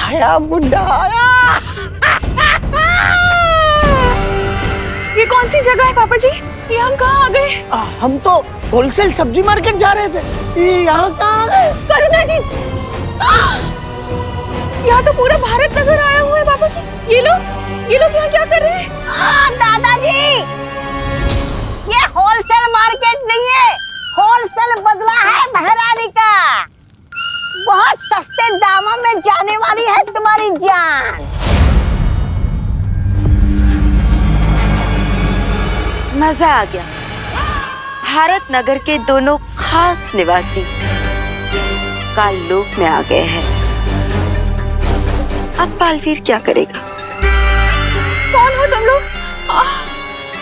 आया बुड्ढा आया। ये कौन सी जगह है पापा जी? ये हम कहाँ आ गए? हम तो होलसेल सब्जी मार्केट जा रहे थे, ये यहाँ कहाँ आ गए? करुणा जी, यहाँ तो पूरा भारत नगर आया हुआ है पापा जी। ये लोग यहाँ क्या कर रहे हैं? दादाजी, ये होलसेल मार्केट नहीं है, होलसेल बदला है महारानी का। बहुत सस्ते दामों में जाने वाली है तुम्हारी जान। मजा आ गया। भारत नगर के दोनों खास निवासी काल लोक में आ गए हैं। अब बालवीर क्या करेगा? कौन हो तुम लोग?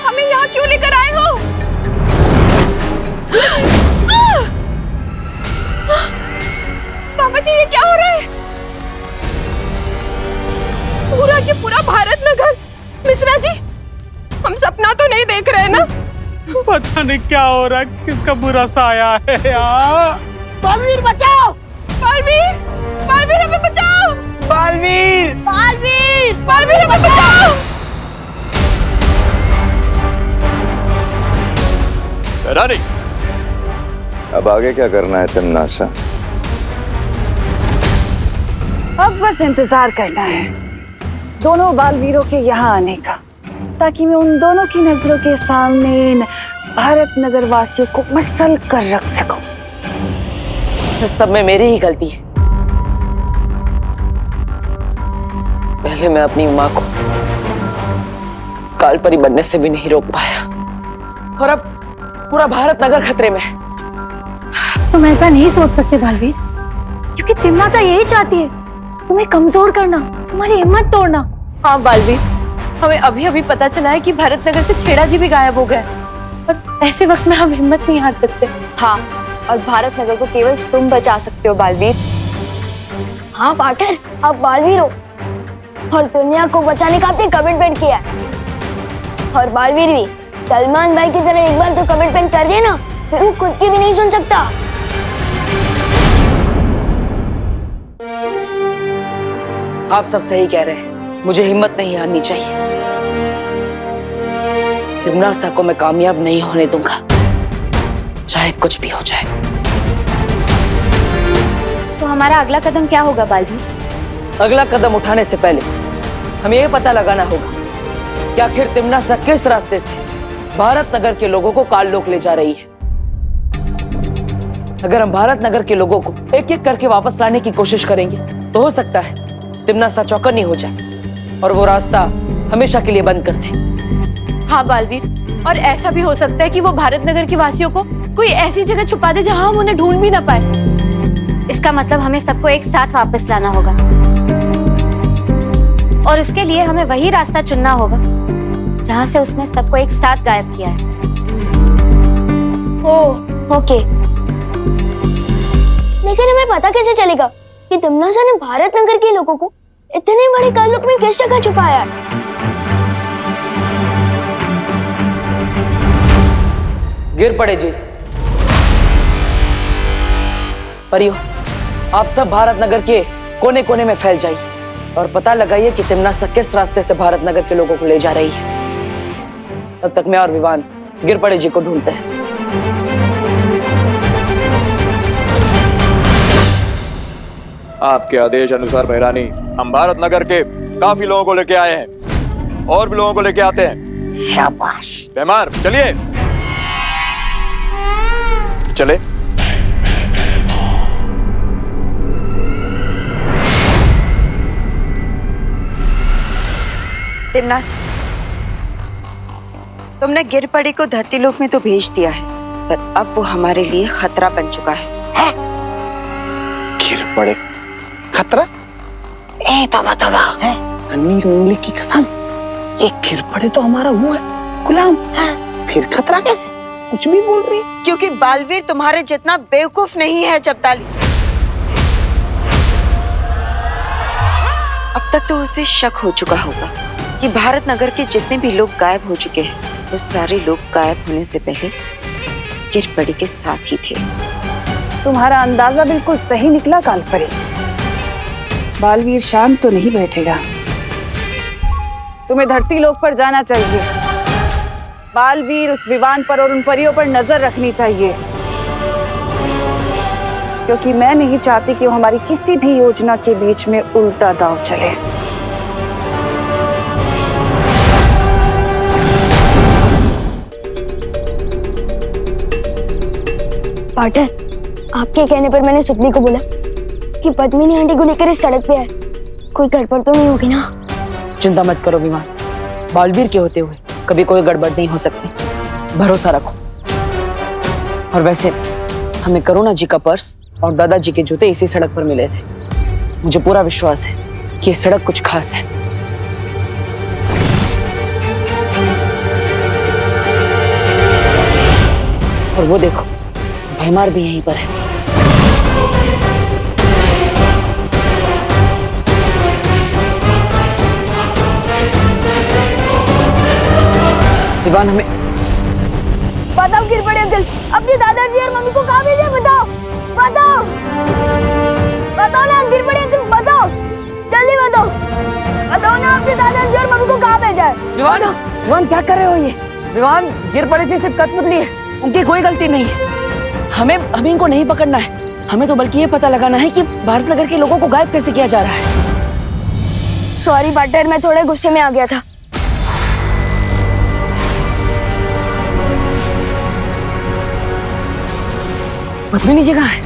हमें यहाँ क्यों लेकर आए हो? पापा जी, ये क्या हो रहा है? पूरा के पूरा भारत नगर। मिश्रा जी, हम सपना तो नहीं देख रहे ना? पता नहीं क्या हो रहा है, किसका बुरा साया है यार। बालवीर बचाओ! बालवीर, बालवीर हमें बचाओ! बालवीर, बालवीर! बालवीर हमें बचाओ! रानी, अब आगे क्या करना है तिमनासा? अब बस इंतजार करना है दोनों बालवीरों के यहाँ आने का, ताकि मैं उन दोनों की नजरों के सामने इन भारत नगर वासियों को मसल कर रख सकूं। इस सब में मेरी ही गलती है। पहले मैं अपनी माँ को कालपरी बनने से भी नहीं रोक पाया, और अब पूरा भारत नगर खतरे में है। तुम ऐसा नहीं सोच सकते बालवीर, क्योंकि तिमनासा यही चाहती है, तुम्हें कमजोर करना, तुम्हारी हिम्मत तोड़ना। हाँ बालवीर, हमें अभी अभी पता चला है कि भारत नगर से छेड़ा जी भी गायब हो गए, और ऐसे वक्त में हम हिम्मत नहीं हार सकते। हाँ, और भारत नगर को केवल तुम बचा सकते हो बालवीर। हाँ पाटर, आप बालवीर हो और दुनिया को बचाने का आपने कमिटमेंट किया है। और बालवीर भी सलमान भाई की तरह एक बार तो कमिटमेंट कर दिया ना, फिर वो खुद की भी नहीं सुन सकता। आप सब सही कह रहे हैं, मुझे हिम्मत नहीं हारनी चाहिए। तिमनासा को मैं कामयाब नहीं होने दूंगा, चाहे कुछ भी हो जाए। तो हमारा अगला कदम क्या होगा बालवीर? अगला कदम उठाने से पहले हमें यह पता लगाना होगा कि आखिर तिमनासा किस रास्ते से भारत नगर के लोगों को काल लोक ले जा रही है। अगर हम भारत नगर के लोगों को एक एक करके वापस लाने की कोशिश करेंगे तो हो सकता है तिमनासा चौकन्नी हो जाए और वो रास्ता हमेशा के लिए बंद कर दे। हाँ बालवीर, और ऐसा भी हो सकता है कि वो भारत नगर के वासियों को कोई ऐसी जगह छुपा दे जहां हम उन्हें ढूंढ भी ना पाए। इसका मतलब हमें सबको एक साथ वापस लाना होगा, और उसके लिए हमें वही रास्ता चुनना होगा जहां से उसने सबको एक साथ गायब किया है। ओह, ओके। लेकिन हमें पता कैसे चलेगा कि तिमनासा ने भारत नगर के लोगों को इतने बड़े काललोक में किस जगह छुपाया है? गिर पड़े जिस परियो, आप सब भारत नगर के कोने कोने में फैल जाइए और पता लगाइए कि तिमनासा किस रास्ते से भारत नगर के लोगों को ले जा रही है। तब तक मैं और विवान गिर पड़े जी को ढूंढते हैं। आपके आदेश अनुसार महारानी, हम भारत नगर के काफी लोगों को लेके आए हैं और भी लोगों को लेके आते हैं। शाबाश। बेमार, चलिए चले। तिमनासा, तुमने गिरपड़ी को धरती लोक में तो भेज दिया है, पर अब वो हमारे लिए खतरा बन चुका है। गिरपड़े खतरा? ए तबा है अन्नी उंगली की कसम, ये गिरपड़े तो हमारा वो है गुलाम है, फिर खतरा कैसे? कुछ भी बोल रही है। क्योंकि बालवीर तुम्हारे जितना बेवकूफ नहीं है जब्ताली। अब तक तो उसे शक हो चुका होगा कि भारत नगर के जितने भी लोग गायब हो चुके हैं, वो सारे लोग गायब होने से पहले गिरपड़ी के साथ ही थे। तुम्हारा अंदाजा बिल्कुल सही निकला कालपरी। बालवीर शांत तो नहीं बैठेगा। तुम्हें धरती लोक पर जाना चाहिए। बालवीर उस विमान पर और उन परियों पर नजर रखनी चाहिए, क्योंकि मैं नहीं चाहती कि वो हमारी किसी भी योजना के बीच में उल्टा दांव चले। पाटर, आपके कहने पर मैंने सुतली को बोला कि पद्मिनी आंटी को लेकर इस सड़क पे है। कोई गड़बड़ तो नहीं होगी ना? चिंता मत करो विमान, बालवीर के होते हुए कभी कोई गड़बड़ नहीं हो सकती, भरोसा रखो। और वैसे हमें करुणा जी का पर्स और दादाजी के जूते इसी सड़क पर मिले थे। मुझे पूरा विश्वास है कि ये सड़क कुछ खास है। और वो देखो, भैमार भी यहीं पर है। विवान, हमें बताओ गिर पड़े अंकल, अपने दादाजी और मम्मी को कहाँ भेजे? बताओ बताओ बताओ ना गिर पड़े अंकल, बताओ जल्दी बताओ। बताओ ना अपने दादाजी और मम्मी को कहाँ भेजा है? विवान, विवान क्या कर रहे हो ये? विवान, गिर पड़े से सिर्फ कत्ल है, उनकी कोई गलती नहीं है। हमें इनको नहीं पकड़ना है, हमें तो बल्कि ये पता लगाना है कि भारत नगर के लोगों को गायब कैसे किया जा रहा है। सॉरी पार्टनर, मैं थोड़े गुस्से में आ गया था। पद्मिनी जी कहाँ है?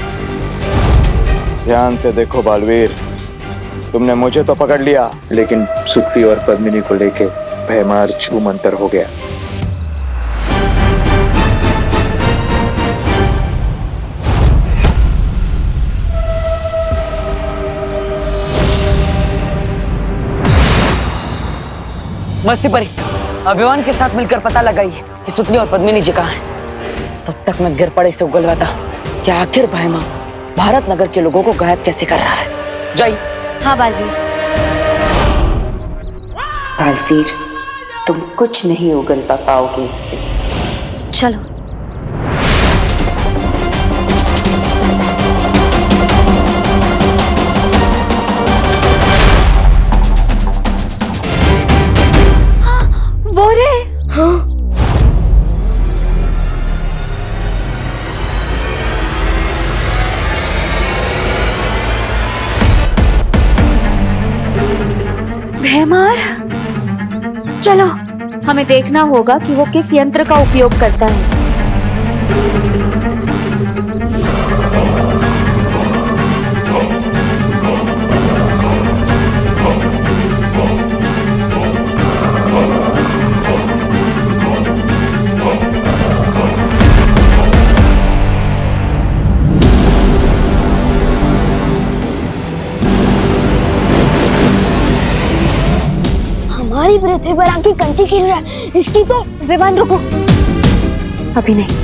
ध्यान से देखो बालवीर, तुमने मुझे तो पकड़ लिया, लेकिन सुतली और पद्मिनी को लेके भैमार छू मंतर हो गया। मस्ती परी, अभिमान के साथ मिलकर पता लगाइए कि सुतली और पद्मिनी जी कहाँ हैं। तब तक मैं गिर पड़े से उगलवाता कि आखिर भैमा भारत नगर के लोगों को गायब कैसे कर रहा है। जाइए। हाँ बालवीर। बालवीर, तुम कुछ नहीं उगलवा पाओगे इससे। चलो। वो रे। हाँ। भैमार, चलो हमें देखना होगा कि वो किस यंत्र का उपयोग करता है। हमारी पृथ्वी पर आके कंची खेल रहा है, इसकी तो। विमान रुको, अभी नहीं।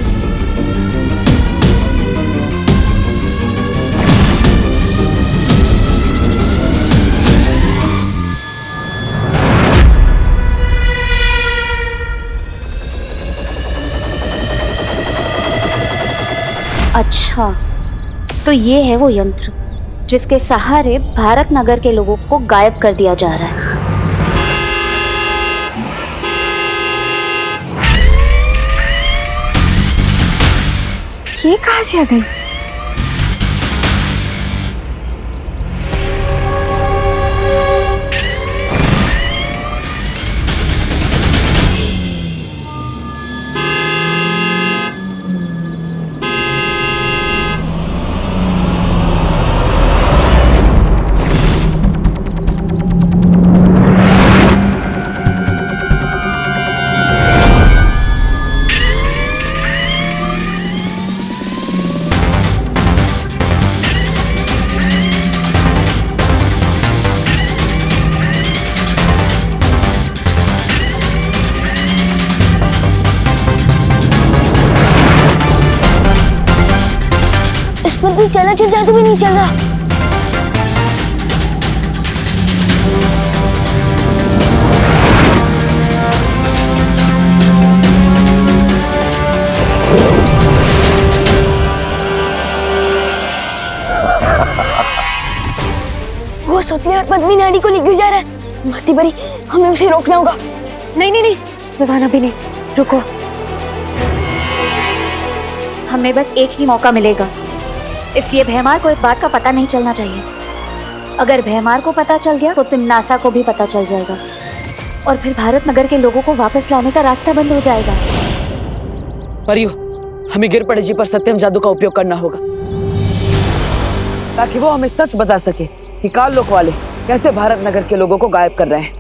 अच्छा, तो ये है वो यंत्र जिसके सहारे भारत नगर के लोगों को गायब कर दिया जा रहा है। ये कहाँ से आ गई? चला चल जादू भी नहीं चल रहा। वो सुतली और पद्मी नानी को लेकर जा रहा है। मस्ती परी, हमें उसे रोकना होगा। नहीं नहीं नहीं विवान, अभी नहीं, रुको। हमें बस एक ही मौका मिलेगा, इसलिए भैमार को इस बात का पता नहीं चलना चाहिए। अगर भैमार को पता चल गया तो तिमनासा को भी पता चल जाएगा और फिर भारत नगर के लोगों को वापस लाने का रास्ता बंद हो जाएगा। परियो, हमें गिरपड़े जी पर सत्यम जादू का उपयोग करना होगा ताकि वो हमें सच बता सके कि काल लोक वाले कैसे भारत नगर के लोगों को गायब कर रहे हैं।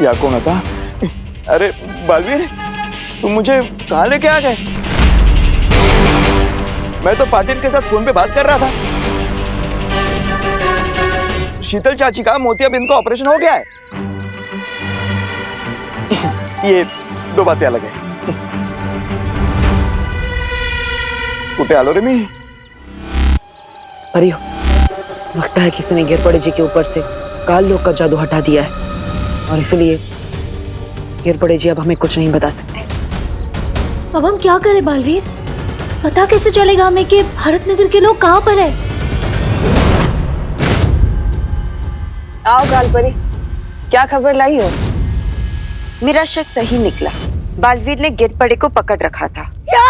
या कौन था? अरे बालवीर, तुम मुझे कहाँ लेके आ गए? मैं तो पाटिल के साथ फोन पे बात कर रहा था। शीतल चाची का मोतियाबिंद का ऑपरेशन हो गया है। ये दो बातें अलग है। कुटे आलो रे मी। परियो, लगता है किसी ने गिरपड़े जी के ऊपर से काल लोक का जादू हटा दिया है और इसलिए गिरपड़े जी अब हमें कुछ नहीं बता सकते। अब हम क्या करें बालवीर? पता कैसे चलेगा हमें कि भारत नगर के लोग कहाँ पर हैं? आओ गालपरी, क्या खबर लाई हो? मेरा शक सही निकला। बालवीर ने गिरपड़े को पकड़ रखा था। क्या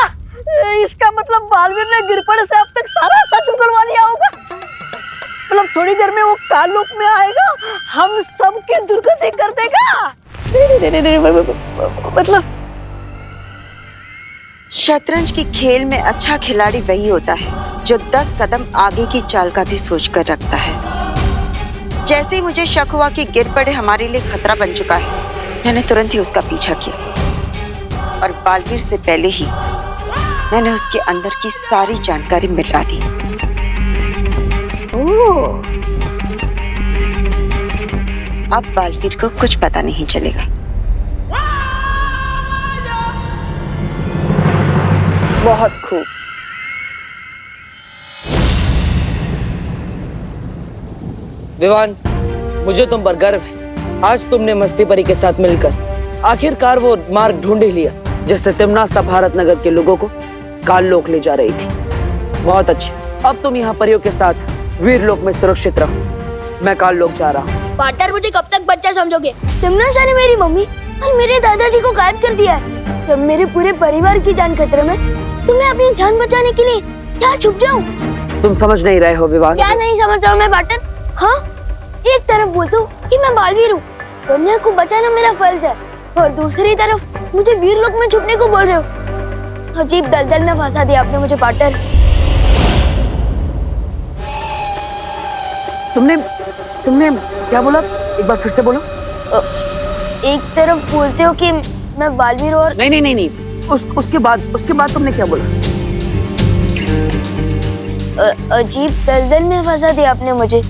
इसका मतलब बालवीर ने गिरपड़े से अब तक सारा सच उगलवा लिया होगा? मतलब थोड़ी देर में वो काल लोक में आएगा, हम सबकी दुर्गति कर देगा। मतलब शतरंज की खेल में अच्छा खिलाड़ी वही होता है जो 10 कदम आगे की चाल का भी सोच कर रखता है। जैसे ही मुझे शक हुआ कि गिरपड़े हमारे लिए खतरा बन चुका है, मैंने तुरंत ही उसका पीछा किया और बालवीर से पहले ही मैंने उसके अंदर की सारी जानकारी मिटा दी। अब बालवीर को कुछ पता नहीं चलेगा। बहुत खूब। विवान, मुझे तुम पर गर्व है। आज तुमने मस्ती परी के साथ मिलकर आखिरकार वो मार्ग ढूंढ ही लिया जिससे तिमनासा भारत नगर के लोगों को काल लोक ले जा रही थी। बहुत अच्छे, अब तुम यहाँ परियों के साथ वीर लोक में सुरक्षित रहो। मैं काल लोक जा रहा हूँ। पार्टनर, मुझे कब तक बच्चा समझोगे? तिमनासा ने मेरी मम्मी और मेरे दादाजी को गायब कर दिया है। जब मेरे पूरे परिवार की जान खतरे में, तो मैं अपनी जान बचाने के लिए क्या छुप जाऊं? तुम समझ नहीं रहे हो विवान। क्या नहीं समझ रहा हूँ मैं पार्टनर? हाँ, एक तरफ बोलता हूँ कि मैं बालवीर हूँ, दुनिया को बचाना मेरा फर्ज है, और दूसरी तरफ मुझे वीर लोक में छुपने को बोल रहे हो। अजीब दलदल में फंसा दिया आपने मुझे पार्टनर। तुमने क्या बोला? एक बार फिर से बोलो। एक तरफ बोलते हो कि मैं बालवीर और नहीं। उसके बाद तुमने क्या बोला? अजीब दलदल में फंसा दिया आपने मुझे।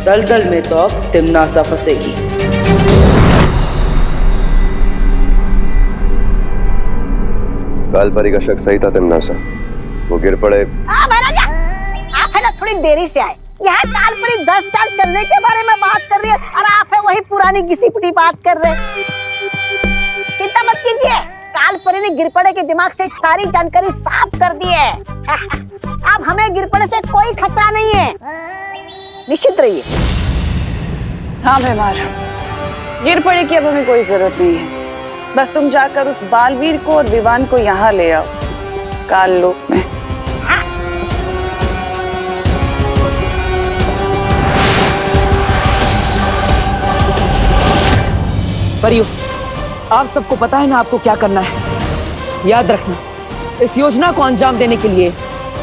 दलदल में तो अब तिमनासा फंसेगी। कालपरी का शक सही था। तिमनासा वो गिर पड़े। महाराजा, आप है ना थोड़ी देरी से आए। यह कालपरी 10 साल चलने के बारे में बात कर रही है और आप है वही पुरानी घिसी पिटी बात कर रहे हैं। चिंता मत कीजिए, कालपरी ने गिरपड़े के दिमाग से सारी जानकारी साफ कर दी है। अब हमें गिरपड़े से कोई खतरा नहीं है, निश्चित रहिए। हाँ भैमार, गिरपड़े की अब हमें कोई जरूरत नहीं है। बस तुम जाकर उस बालवीर को और विवान को यहाँ ले आओ, काल लोक में। परियो, आप सबको पता है ना आपको क्या करना है। याद रखना, इस योजना को अंजाम देने के लिए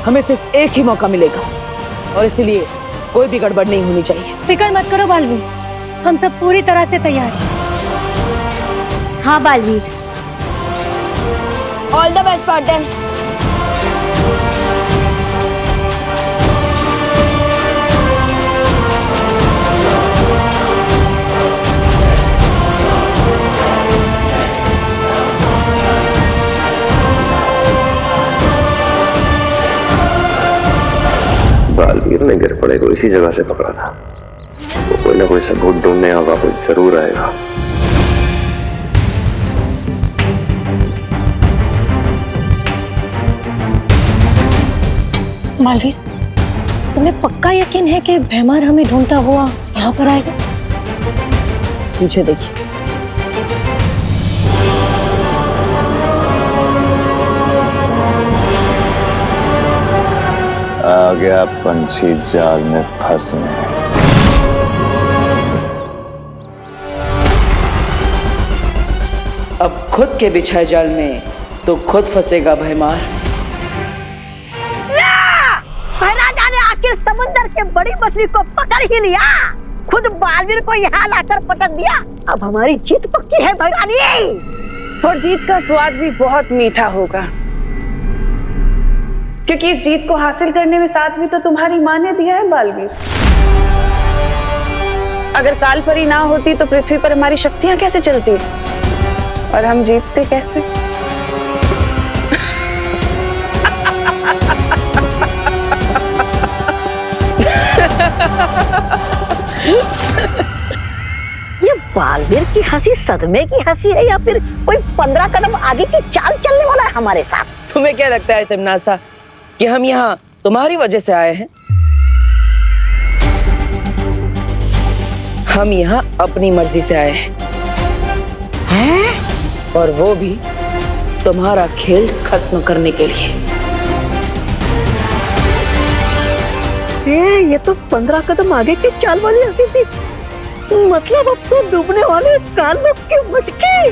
हमें सिर्फ एक ही मौका मिलेगा और इसलिए कोई भी गड़बड़ नहीं होनी चाहिए। फिक्र मत करो बालवीर, हम सब पूरी तरह से तैयार हैं। हाँ Baalveer, all the best partner. ने गिर पड़े को इसी जगह से पकड़ा था। वो कोई ना कोई सबूत ढूंढने और वापस जरूर आएगा। मालवीर, तुम्हें पक्का यकीन है कि भैमार हमें ढूंढता हुआ यहाँ पर आएगा? पीछे देखिए। आ गया पंछी जाल में फंसने। अब खुद के बिछाए जाल में तो खुद फंसेगा भैमार। महाराजा ने आखिर समुद्र के बड़ी मछली को पकड़ ही लिया, खुद बालवीर को यहाँ लाकर पटक दिया। अब हमारी जीत पक्की है भैरानी। और जीत का स्वाद भी बहुत मीठा होगा, क्योंकि इस जीत को हासिल करने में साथ भी तो तुम्हारी माँ ने दिया है बालवीर। अगर कालपरी ना होती तो पृथ्वी पर हमारी शक्तियां कैसे चलती और हम जीतते कैसे? ये बालवीर की हंसी सदमे की हंसी है या फिर कोई 15 कदम आगे की चाल चलने वाला है हमारे साथ? तुम्हें क्या लगता है तिमनासा कि हम यहाँ तुम्हारी वजह से आए हैं? हम यहाँ अपनी मर्जी से आए हैं, और वो भी तुम्हारा खेल खत्म करने के लिए। ये तो 15 कदम आगे की चाल वाली हंसी थी। मतलब अब तो डूबने वाले काल की मटकी।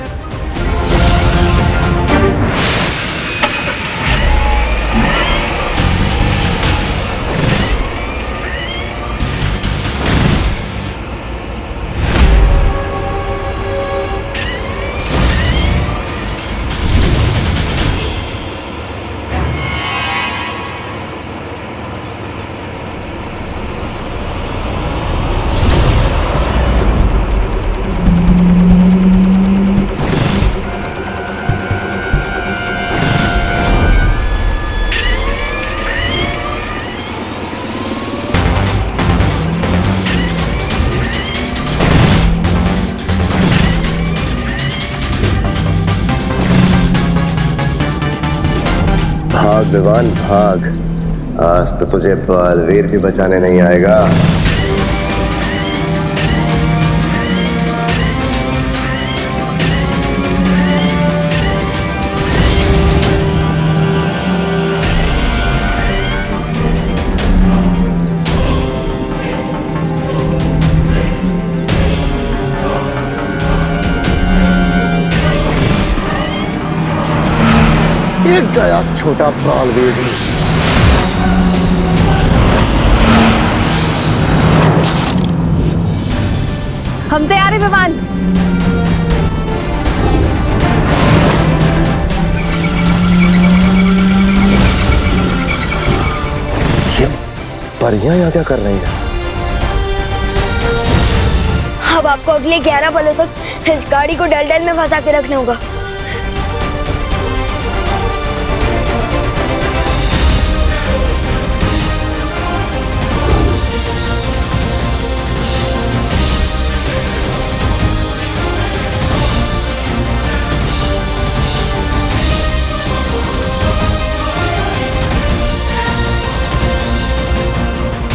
भाग विवान भाग, आज तो तुझे बालवीर भी बचाने नहीं आएगा। एक गया छोटा बालवीर। हम तैयार हैं विमान। ये परियां यहाँ क्या कर रही हैं? अब आपको अगले 11 पलों तक इस गाड़ी को डल में फंसा के रखना होगा।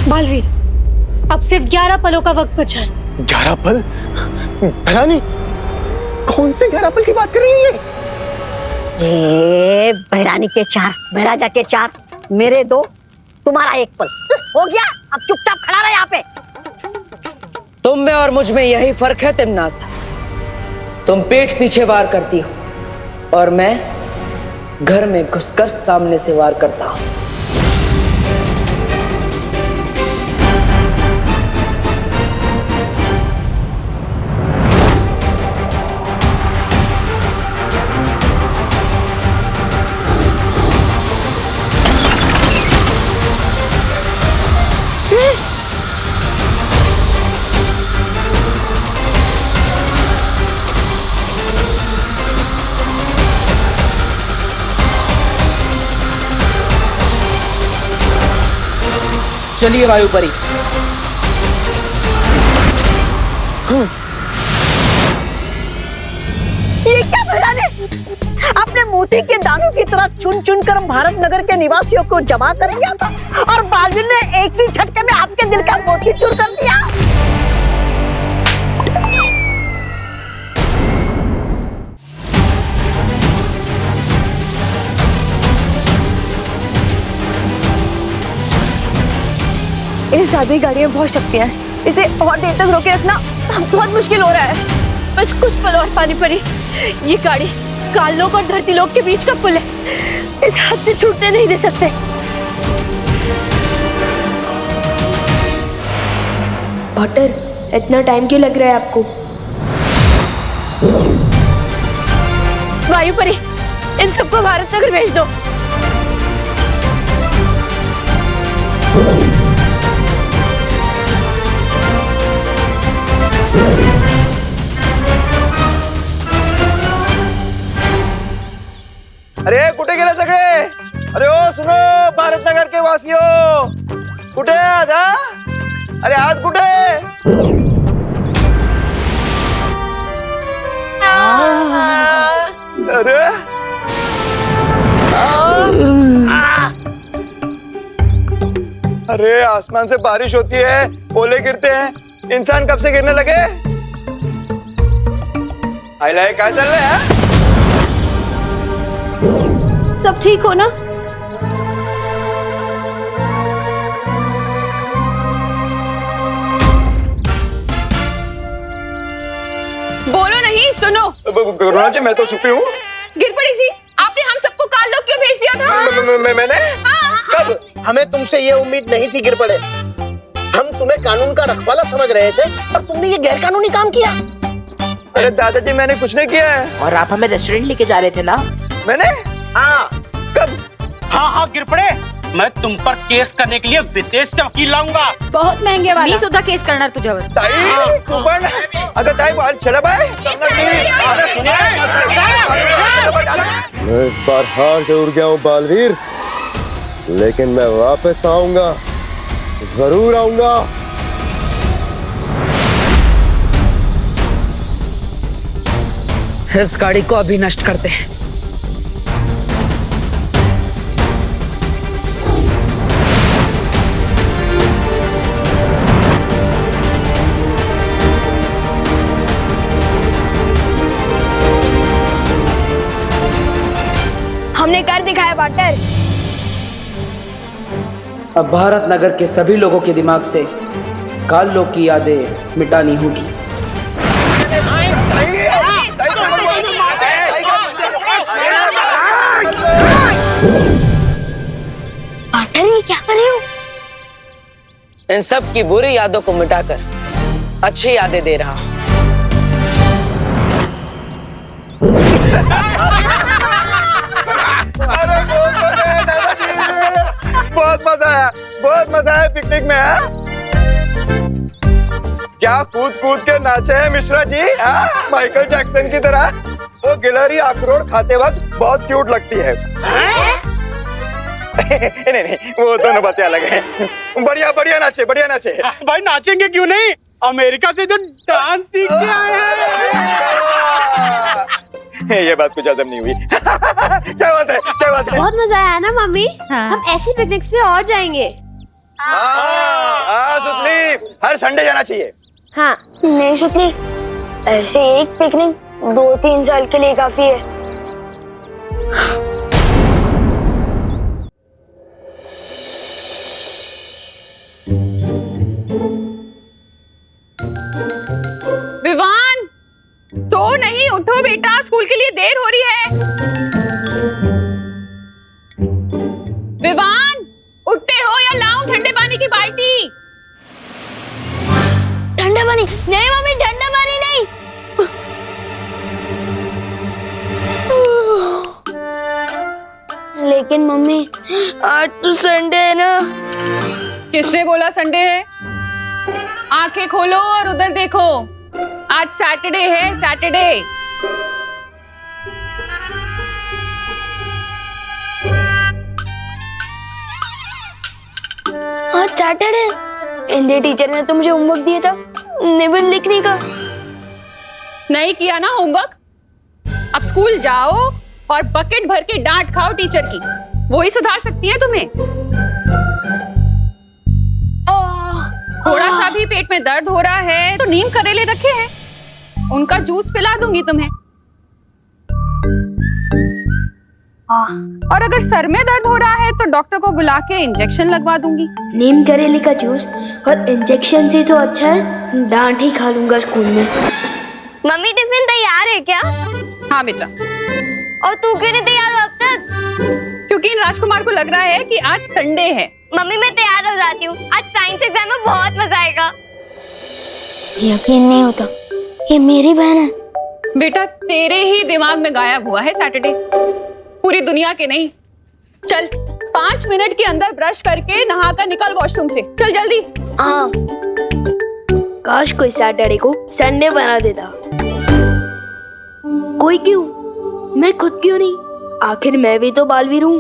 बालवीर, अब सिर्फ 11 पलों का वक्त बचा है। 11 पल? भैरानी, कौन से 11 पल की बात कर रही है? भैरानी के 4, महाराजा के 4, मेरे 2, तुम्हारा 1 पल हो गया। अब चुपचाप खड़ा रहे यहाँ पे। तुम में और मुझ में यही फर्क है तिमनासा। तुम पीठ पीछे वार करती हो और मैं घर में घुसकर सामने से वार करता हूं। चलिए वायु परी। ये क्या भैया अपने मोती के दानों की तरह चुन चुन कर भारत नगर के निवासियों को जमा कर दिया था और बालवीर ने एक ही झटके में आपके दिल का मोती चूर कर दिया। इस जादुई गाड़ी में बहुत शक्तियां हैं। इसे और देर तक रोके रखना बहुत मुश्किल हो रहा है। बस कुछ पल और पानी पड़ी। ये गाड़ी काल लोक और धरती लोक के बीच का पुल है। इस हाथ से छूटने नहीं दे सकते। पॉटर, इतना टाइम क्यों लग रहा है आपको? वायु परी, इन सबको भारत नगर भेज दो। अरे कुठे गेले सगळे? अरे ओ सुनो भारत नगर के वासियों, कुठे आज? अरे आज कुठे? अरे अरे आसमान से बारिश होती है, ओले गिरते हैं, इंसान कब से गिरने लगे? आइलाय काय चाललंय? हा? सब ठीक हो ना? बोलो नहीं, सुनो। करुणा जी, मैं तो छुपी हूँ। गिरपड़ी जी, आपने हम सबको काल लोक क्यों भेज दिया था? मैंने? कब? हमें तुमसे ये उम्मीद नहीं थी गिरपड़े। हम तुम्हें कानून का रखवाला समझ रहे थे और तुमने ये गैरकानूनी काम किया। अरे दादाजी, मैंने कुछ नहीं किया है। और आप हमें रेस्टोरेंट लेके जा रहे थे ना? मैंने? हाँ। कब? हाँ गिरपड़े, मैं तुम पर केस करने के लिए विदेश से वकील लाऊंगा। बहुत महंगे वाला। मी सुद्धा केस करणार तुझ्यावर। ताई, तू पण? अगं ताई, बाल चला बाय। मैं इस बार हार जरूर गया हूँ बालवीर, लेकिन मैं वापस आऊंगा, जरूर आऊंगा। इस गाड़ी को अभी नष्ट करते हैं। हमने कर दिखाया पार्टनर। अब भारत नगर के सभी लोगों के दिमाग से काल लोक की यादें मिटानी होगी। पार्टनर, ये क्या कर रहे हो? इन सब की बुरी यादों को मिटाकर अच्छी यादें दे रहा हूं। अरे बहुत मजा आया, बहुत मजा आया पिकनिक में। है क्या कूद कूद के नाचे हैं मिश्रा जी, माइकल जैक्सन की तरह। वो गिलहरी अखरोट खाते वक्त बहुत क्यूट लगती है। नहीं, वो दोनों बातें अलग हैं। बढ़िया बढ़िया नाचे, बढ़िया नाचे। भाई नाचेंगे क्यों नहीं, अमेरिका से जो डांस सीख के आए हैं। ये बात कुछ हजम नहीं हुई। क्या बात है, क्या बात है? बहुत मजा आया ना मम्मी? हम ऐसी पिकनिक्स पे और जाएंगे। सुतली, हर संडे जाना चाहिए। हाँ नहीं सुतली, ऐसे एक पिकनिक 2-3 साल के लिए काफी है। विवान, सो नहीं, उठो बेटा, स्कूल के लिए देर हो रही है। विवान, उठते हो या लाऊं ठंडे पानी की बाल्टी? ठंडा पानी नहीं मम्मी, ठंडा पानी नहीं। लेकिन मम्मी, आज तो संडे है ना। किसने बोला संडे है? आंखें खोलो और उधर देखो, आज सैटरडे है, सैटरडे। आज सैटरडे। हिंदी टीचर ने तो मुझे होमवर्क दिया था निबंध लिखने का। नहीं किया ना होमवर्क? अब स्कूल जाओ और बकेट भर के डांट खाओ टीचर की, वो ही सुधार सकती है तुम्हें। थोड़ा सा भी पेट में दर्द हो रहा है तो नीम करेले रखे हैं, उनका जूस पिला दूंगी तुम्हें। और अगर सर में दर्द हो रहा है तो डॉक्टर को बुला के इंजेक्शन लगवा दूंगी। नीम करेले का जूस और इंजेक्शन से तो अच्छा है डांट ही खा लूंगा स्कूल में। मम्मी टिफिन तैयार है क्या? हाँ बेटा। और तू क्यों नहीं तैयार हो अब तक? क्योंकि इन राजकुमार को लग रहा है कि आज संडे है। मम्मी मैं तैयार हो जाती हूँ, आज साइंस एग्जाम में बहुत मजा आएगा। यकीन नहीं होता ये मेरी बहन है। बेटा तेरे ही दिमाग में गायब हुआ है सैटरडे, पूरी दुनिया के नहीं। चल 5 मिनट के अंदर ब्रश करके नहा कर निकल वॉशरूम से, चल जल्दी। हाँ काश कोई सैटरडे को संडे बना देता। कोई क्यों, मैं खुद क्यों नहीं? आखिर मैं भी तो बालवीर हूँ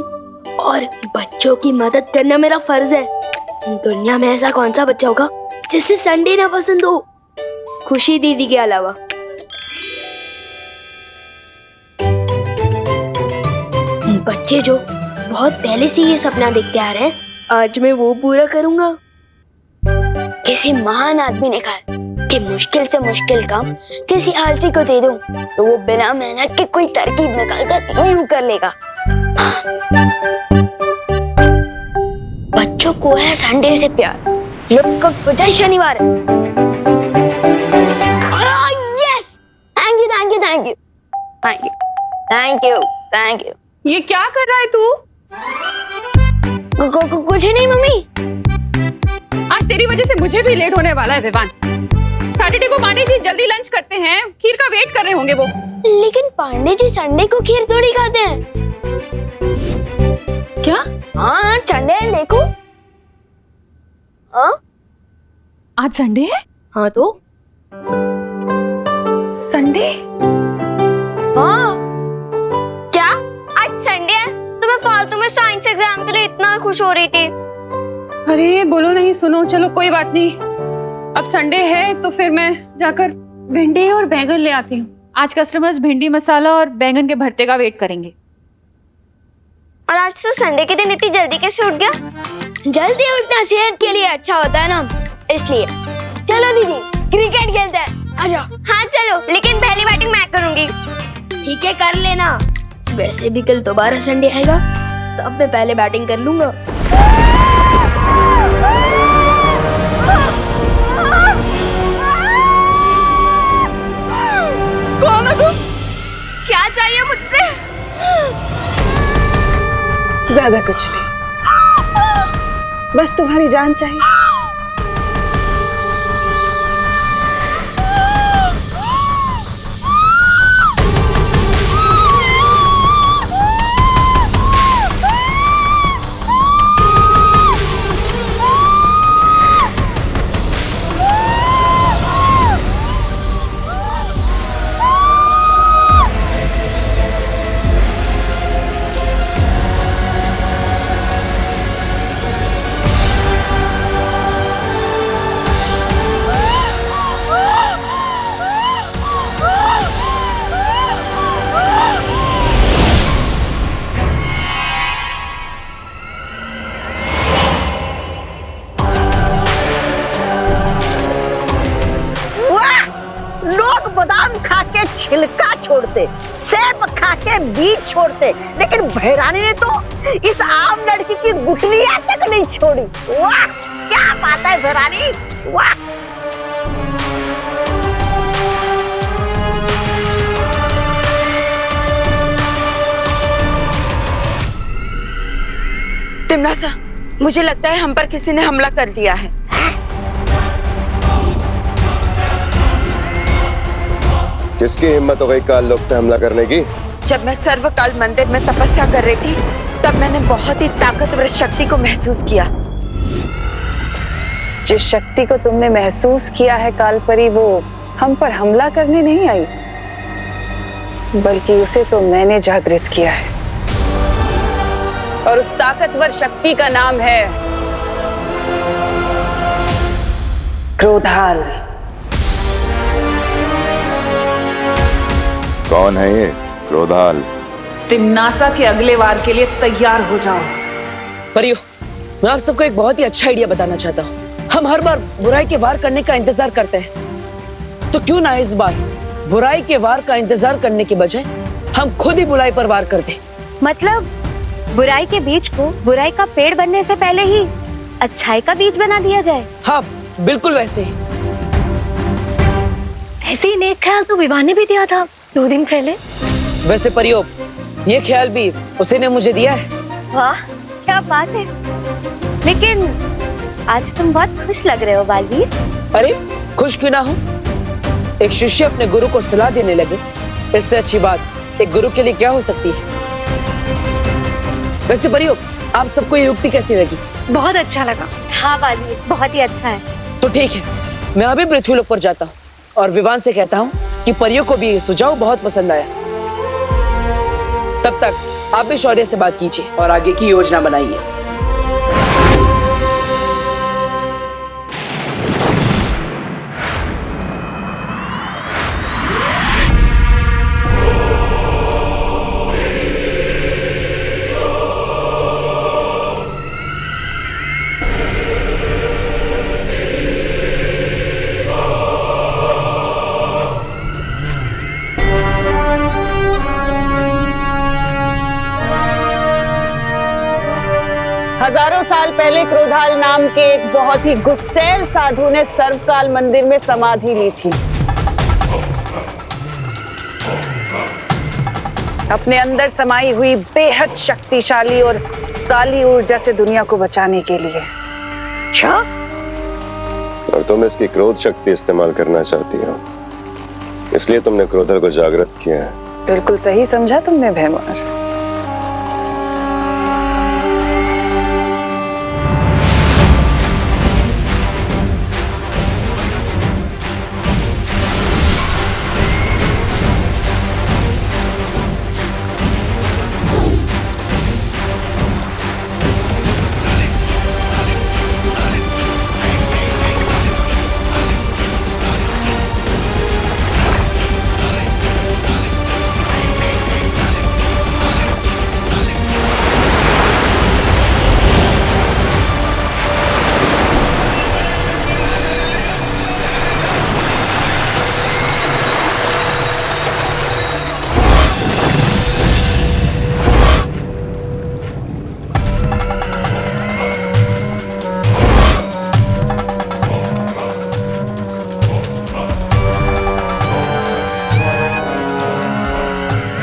और बच्चों की मदद करना मेरा फर्ज है। दुनिया में ऐसा कौन सा बच्चा होगा जिसे संडे ना पसंद हो, खुशी दीदी के अलावा। बच्चे जो बहुत पहले से ये सपना देखते आ रहे हैं, आज मैं वो पूरा करूंगा। किसी महान आदमी ने कहा कि मुश्किल से मुश्किल काम किसी आलसी को दे दूं तो वो बिना मेहनत के कोई तरकीब निकालकर यूं कर लेगा। बच्चों को है संडे से प्यार, लोग को वजह शनिवार है। Yes, thank you thank you thank you thank you thank you thank you. ये क्या कर रहा है तू? कुछ नहीं मम्मी। आज तेरी वजह से मुझे भी लेट होने वाला है विवान। सैटरडे को पांडे जी जल्दी लंच करते हैं, खीर का वेट कर रहे होंगे वो। लेकिन पांडे जी संडे को खीर थोड़ी खाते हैं। क्या? हाँ संडे है, देखो। हाँ आज संडे है? हाँ तो संडे? हाँ क्या आज संडे है? तो मैं फालतू में साइंस एग्जाम के लिए इतना खुश हो रही थी। अरे बोलो नहीं, सुनो, चलो कोई बात नहीं। अब संडे है तो फिर मैं जाकर भिंडी और बैंगन ले आती हूँ। आज कस्टमर्स भिंडी मसाला और बैंगन के भरते का वेट करेंगे। और आज तो संडे के दिन इतनी जल्दी कैसे उठ गया? जल्दी उठना सेहत के लिए अच्छा होता है ना, इसलिए। चलो दीदी क्रिकेट खेलते हैं, आ जाओ। हाँ चलो, लेकिन पहली बैटिंग मैं करूंगी। ठीक है कर लेना। वैसे भी कल दोबारा संडे आएगा तो अब मैं पहले बैटिंग कर लूंगा। कौन है तुम? क्या चाहिए मुझसे? ज्यादा कुछ नहीं, बस तुम्हारी जान चाहिए। बादाम खा के छिलका छोड़ते, सेब खा के बीज छोड़ते, लेकिन भैरानी ने तो इस आम लड़की की गुठलियां तक नहीं छोड़ी। वाह क्या बात है भैरानी, वाह। तिमनासा, मुझे लगता है हम पर किसी ने हमला कर दिया है। किसकी हिम्मत हो गई काल लोक पे हमला करने की? जब मैं सर्वकाल मंदिर में तपस्या कर रही थी तब मैंने बहुत ही ताकतवर शक्ति को महसूस किया। जिस शक्ति को तुमने महसूस किया है कालपरी, वो हम पर हमला करने नहीं आई, बल्कि उसे तो मैंने जागृत किया है। और उस ताकतवर शक्ति का नाम है क्रोधाल। कौन है ये क्रोधाल? तिम्नासा के अगले वार के लिए तैयार हो जाओ। परियो, मैं आप सबको एक बहुत ही अच्छा आइडिया बताना चाहता हूँ। हम हर बार बुराई के वार करने का इंतजार करते हैं, तो क्यों ना इस बार बुराई के वार का इंतजार करने के बजाय हम खुद ही बुराई पर वार कर दें। मतलब बुराई के बीज को बुराई का पेड़ बनने से पहले ही अच्छाई का बीज बना दिया जाए। हाँ, बिल्कुल वैसे ही। ऐसे ही नेक ख्याल तो विवाह ने भी दिया था 2 दिन पहले। वैसे परियो, ये ख्याल भी उसी ने मुझे दिया है। वाह, क्या बात है। लेकिन आज तुम बहुत खुश लग रहे हो बालवीर। अरे खुश क्यों ना हो? एक शिष्य अपने गुरु को सलाह देने लगे, इससे अच्छी बात एक गुरु के लिए क्या हो सकती है। वैसे परियो, आप सबको ये युक्ति कैसी लगी? बहुत अच्छा लगा। हाँ बालवीर, बहुत ही अच्छा है। तो ठीक है, मैं अभी पृथ्वीलोक पर जाता हूँ और विवान से कहता हूँ कि परियों को भी ये सुझाव बहुत पसंद आया। तब तक आप भी शौर्य से बात कीजिए और आगे की योजना बनाइए। हजारों साल पहले क्रोधाल नाम के एक बहुत ही गुस्सैल साधु ने सर्वकाल मंदिर में समाधि ली थी। अपने अंदर समाई हुई बेहद शक्तिशाली और काली ऊर्जा से दुनिया को बचाने के लिए। अच्छा, और तुम इसकी क्रोध शक्ति इस्तेमाल करना चाहती हो, इसलिए तुमने क्रोधल को जागृत किया है। बिल्कुल सही समझा तुमने भैमार।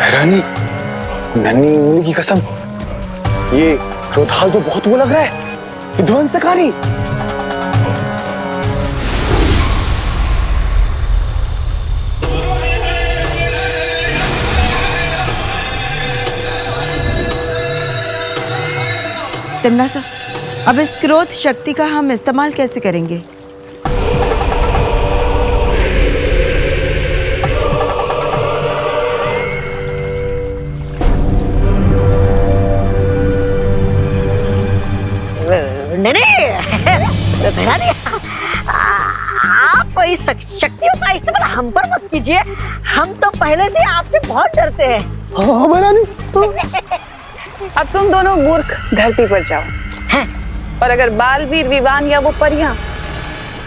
रानी, नन्ही उंगली की कसम, ये क्रोधाल तो बहुत वो लग रहा है, विध्वंसकारी। तिम्नासा, अब इस क्रोध शक्ति का हम इस्तेमाल कैसे करेंगे? नहीं, आप इस शक्तियों का इस्तेमाल हम पर मत कीजिए। हम तो पहले से आपसे बहुत डरते हैं। हाँ रानी। अब तुम दोनों मूर्ख धरती पर जाओ, और अगर बालवीर, विवान या वो परियां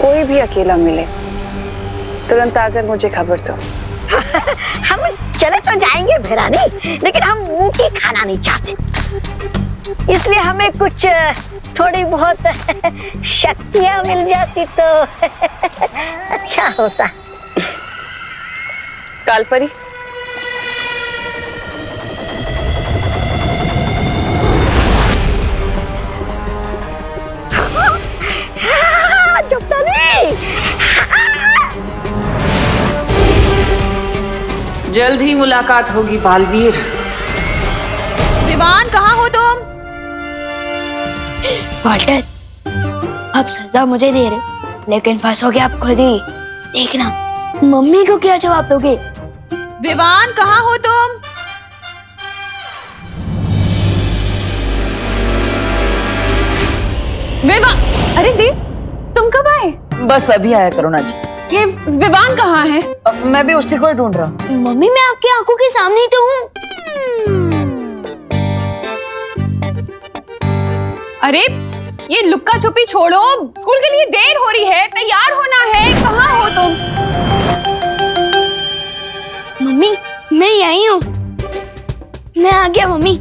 कोई भी अकेला मिले, तुरंत आकर मुझे खबर दो। हम चले तो जाएंगे भैरानी, लेकिन हम मुंह की खाना नहीं चाहते, इसलिए हमें कुछ थोड़ी बहुत शक्तियां मिल जाती तो अच्छा होता। कालपरी, जल्द ही मुलाकात होगी बालवीर। विवान, कहाँ हो तुम? वाल्टर, अब सजा मुझे दे रहे, लेकिन फंसोगे आप खुद ही। देखना मम्मी को क्या जवाब दोगे। विवान, कहाँ हो तुम? विवान, अरे दी, तुम कब आए? बस अभी आया करुणा जी। ये विवान कहाँ है? मैं भी उसी को ही ढूंढ रहा हूँ। मम्मी मैं आपकी आंखों के सामने ही तो हूँ। अरे ये लुक्का छुपी छोड़ो, स्कूल के लिए देर हो रही है, तैयार होना है। कहाँ हो तुम? मम्मी मैं यही हूँ। मैं आ गया मम्मी।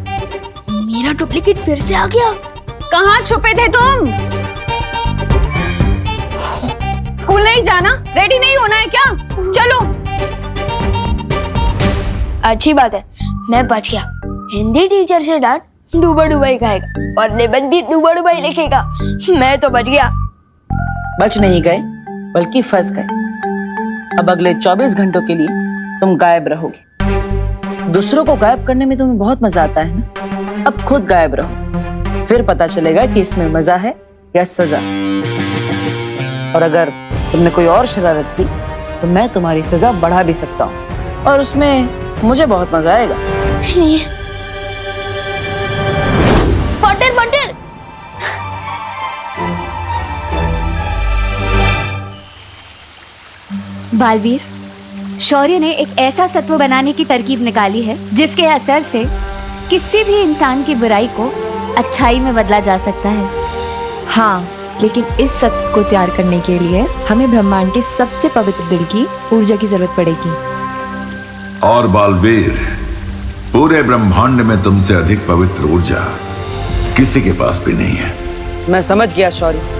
मेरा डुप्लीकेट फिर से आ गया। कहाँ छुपे थे तुम? स्कूल नहीं जाना? रेडी नहीं होना है क्या? चलो। अच्छी बात है, मैं बच गया। हिंदी टीचर से डांट डूबा डुबाई खाएगा और निबंध भी डूबा डुबाई लिखेगा। मैं तो बच गया। बच नहीं गए बल्कि फंस गए। अब अगले 24 घंटों के लिए तुम गायब रहोगे। दूसरों को गायब करने में तुम्हें बहुत मजा आता है ना? अब खुद गायब रहो, फिर पता चलेगा कि इसमें मजा है या सजा। और अगर तुमने कोई और शरारत की तो मैं तुम्हारी सजा बढ़ा भी सकता हूँ और उसमें मुझे बहुत मजा आएगा। पॉटर पॉटर बालवीर, शौर्य ने एक ऐसा सत्व बनाने की तरकीब निकाली है जिसके असर से किसी भी इंसान की बुराई को अच्छाई में बदला जा सकता है। हाँ, लेकिन इस सत्व को तैयार करने के लिए हमें ब्रह्मांड के सबसे पवित्र दिल की ऊर्जा की जरूरत पड़ेगी। और बालवीर, पूरे ब्रह्मांड में तुमसे अधिक पवित्र ऊर्जा किसी के पास भी नहीं है। मैं समझ गया शौर्य।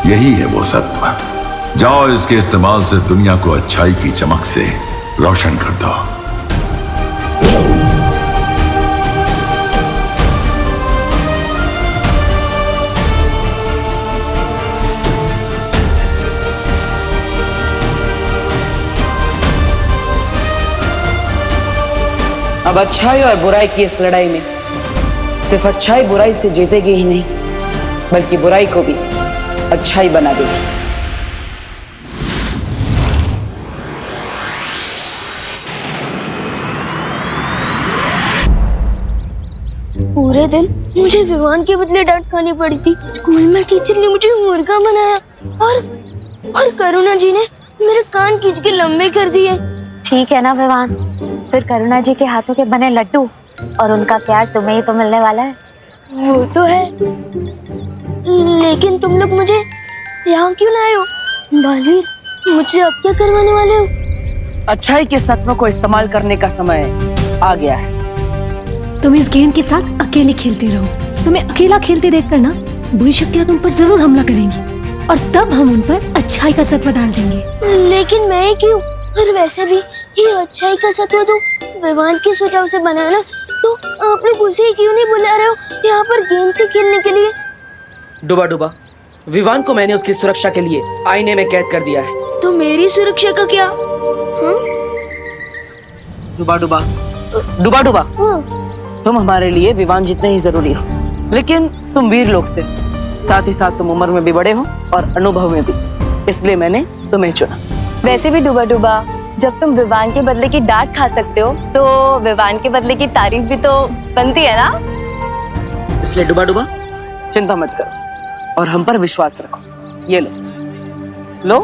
यही है वो सत्व। जाओ, इसके इस्तेमाल से दुनिया को अच्छाई की चमक से रोशन कर दो। अब अच्छाई और बुराई की इस लड़ाई में सिर्फ अच्छाई बुराई से जीतेगी ही नहीं, बल्कि बुराई को भी अच्छाई बना देगी। पूरे दिन मुझे विवान के बदले डांट खानी पड़ी थी। स्कूल में टीचर ने मुझे मुर्गा बनाया और करुणा जी ने मेरे कान खींच के लंबे कर दिए। ठीक है ना विवान, फिर करुणा जी के हाथों के बने लड्डू और उनका प्यार तुम्हें ही तो मिलने वाला है। वो तो है, लेकिन तुम लोग मुझे यहाँ क्यों लाए हो? बालवीर, मुझसे अब क्या करवाने वाले हो? अच्छाई के सत्व को इस्तेमाल करने का समय आ गया है। तुम इस गेंद के साथ अकेले खेलते रहो। तुम्हें अकेला खेलते देखकर ना बुरी शक्तियाँ तुम पर जरूर हमला करेंगी और तब हम उन पर अच्छाई का सत्व डाल देंगे। लेकिन मैं क्यों? और वैसे भी ये अच्छाई का सत्व तो विवान के सुझाव से बनाना, तो आप लोग उसे क्यों नहीं बुला रहे हो यहाँ पर गेंद से खेलने के लिए? डुबा डुबा, विवान को मैंने उसकी सुरक्षा के लिए आईने में कैद कर दिया है। तो मेरी सुरक्षा का क्या? डुबा डुबा, डुबा डुबा, तुम हमारे लिए विवान जितने ही जरूरी हो, लेकिन तुम वीर लोग से, साथ ही साथ तुम उम्र में भी बड़े हो और अनुभव में भी, इसलिए मैंने तुम्हें चुना। वैसे भी डुबा डुबा, जब तुम विवान के बदले की डांट खा सकते हो तो विवान के बदले की तारीफ भी तो बनती है ना? इसलिए डुबा डुबा, चिंता मत करो और हम पर विश्वास रखो। ये लो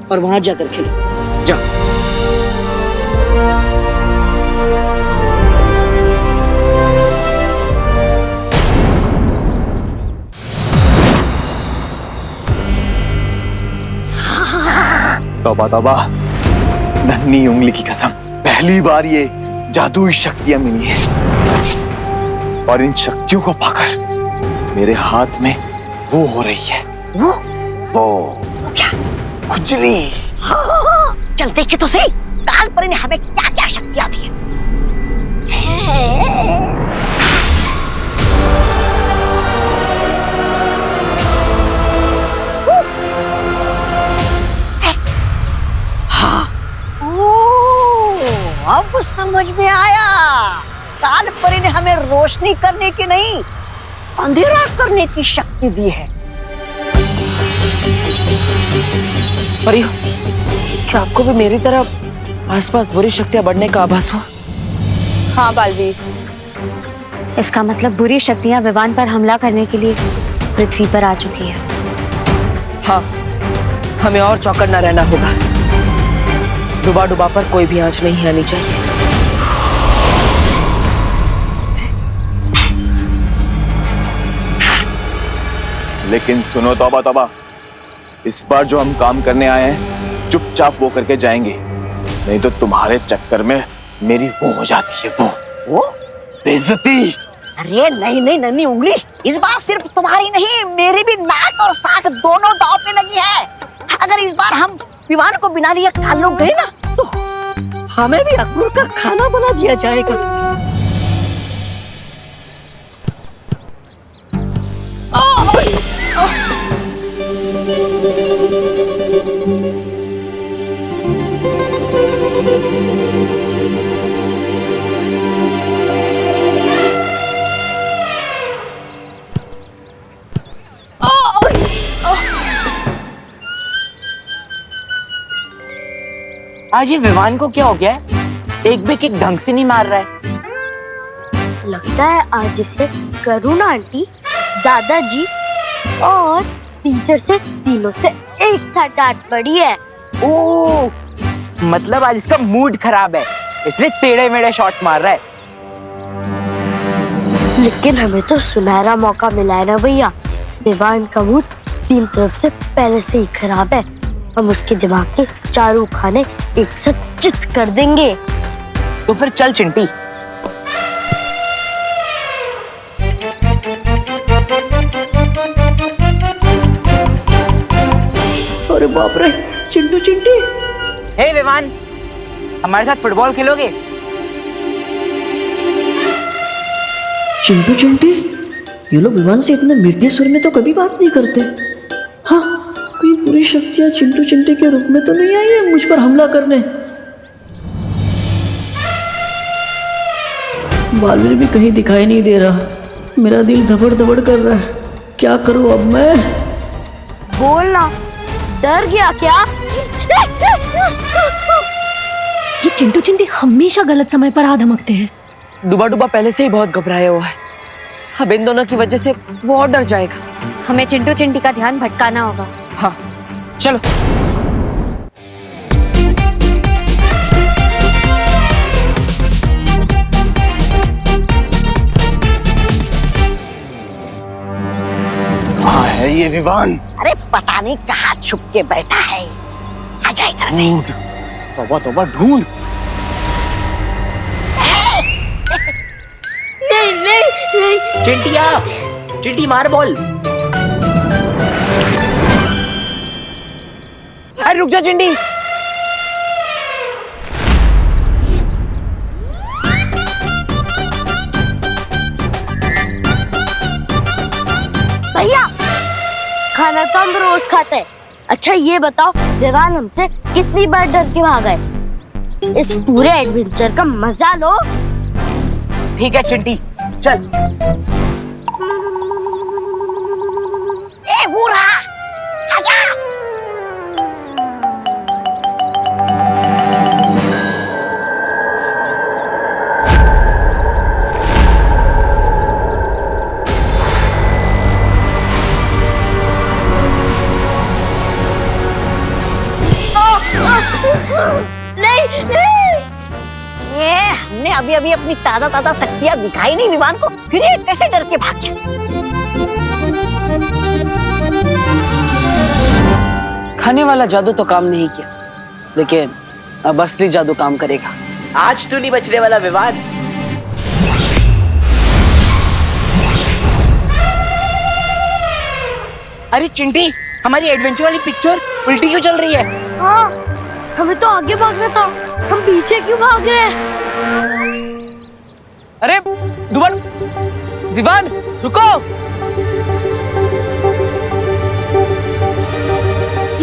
और वहां जाकर खेलो। जाओ। तौबा तौबा, नन्ही उंगली की कसम, पहली बार ये जादुई शक्तियां मिली हैं और इन शक्तियों को पाकर मेरे हाथ में वो हो रही है। वो क्या? खुजली। हाँ, चल देखे तो सही काल परी ने हमें क्या क्या शक्तियां दी है। अब समझ में आया, काल परी ने हमें रोशनी करने की नहीं, अंधेरा करने की शक्ति दी है। परियो, क्या आपको भी मेरी तरह आसपास बुरी शक्तियां बढ़ने का आभास हुआ? हाँ बालवीर, इसका मतलब बुरी शक्तियां विवान पर हमला करने के लिए पृथ्वी पर आ चुकी है। हाँ, हमें और चौकन्ना रहना होगा। डुबा डुबा पर कोई भी आंच नहीं आनी चाहिए। लेकिन सुनो तौबा तौबा, इस बार जो हम काम करने आए हैं चुपचाप वो करके जाएंगे, नहीं तो तुम्हारे चक्कर में मेरी वो हो जाती है, वो बेइज्जती। अरे नहीं नहीं नन्ही उंगली, इस बार सिर्फ तुम्हारी नहीं मेरी भी नाक और साख दोनों दांव पे लगी है। अगर इस बार हम विमान को बिना लिए काल लोग गए ना तो हमें भी अकबर का खाना बना दिया जाएगा। आज ये विमान को क्या हो गया है? एक भी किक ढंग से नहीं मार रहा है। लगता है आज इसे करुणा आंटी, दादाजी और टीचर से तीनों से एक साथ डांट पड़ी है। ओह, मतलब आज इसका मूड खराब है, इसलिए टेढ़े मेढ़े शॉट्स मार रहा है। लेकिन हमें तो सुनहरा मौका मिला है ना भैया। विवान का मूड तीन तरफ से पहले से ही खराब है। हम उसके दिमाग के चारों खाने एक साथ चित कर देंगे। तो फिर चल चिंटी। अरे बाप रे, चिंटू चिंटी। हे विमान, हमारे साथ फुटबॉल खेलोगे? चिंटू चिंटी, ये लोग विमान से इतने मीठे सुर में तो कभी बात नहीं करते। हाँ, कोई बुरी शक्तियां चिंटू चिंटी के रूप में तो नहीं आई है मुझ पर हमला करने। बालवीर भी कहीं दिखाई नहीं दे रहा। मेरा दिल धबड़ धबड़ कर रहा है। क्या करूं अब मैं? बोलना, डर गया क्या? ये चिंटू चिंटी हमेशा गलत समय पर आ धमकते हैं। डुबा डुबा पहले से ही बहुत घबराया हुआ है। अब इन दोनों की वजह से वो और डर जाएगा। हमें चिंटू चिंटी का ध्यान भटकाना होगा। हाँ, चलो। कहाँ है ये विमान? अरे पता नहीं कहाँ छुप के बैठा है। आजा इधर से। तौबा तौबा ढूंढ। नहीं नहीं नहीं। चिंटिया, चिंटी मार बॉल। अरे रुक जा चिंटी। भैया, खाना तो हम रोज खाते हैं। अच्छा ये बताओ, विवान हमसे कितनी बार डर के वहां गए? इस पूरे एडवेंचर का मजा लो। ठीक है चिंटी, चल। ए बुरा, आजा। नहीं नहीं। ये हमने अभी अभी अपनी ताजा ताजा शक्तियां दिखाई नहीं विमान को, फिर ये कैसे डर के भाग गया? खाने वाला जादू तो काम नहीं किया, लेकिन अब असली जादू काम करेगा। आज तो नहीं बचने वाला विमान। अरे चिंटी, हमारी एडवेंचर वाली पिक्चर उल्टी क्यों चल रही है? हाँ, हमें तो आगे भागना था, हम पीछे क्यों भाग रहे हैं? अरे दुबन, विवान, रुको।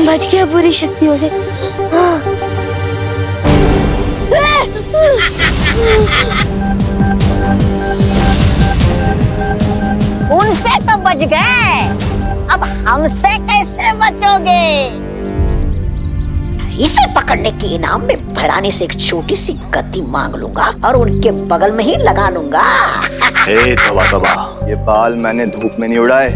बच गया, पूरी शक्तियों से। उनसे तो बच गए, अब हमसे कैसे बचोगे? इसे पकड़ने के इनाम में भैरानी से एक छोटी सी गद्दी मांग लूंगा और उनके बगल में ही लगा लूंगा। ए तबा तबा, ये बाल मैंने धूप में नहीं उड़ाए।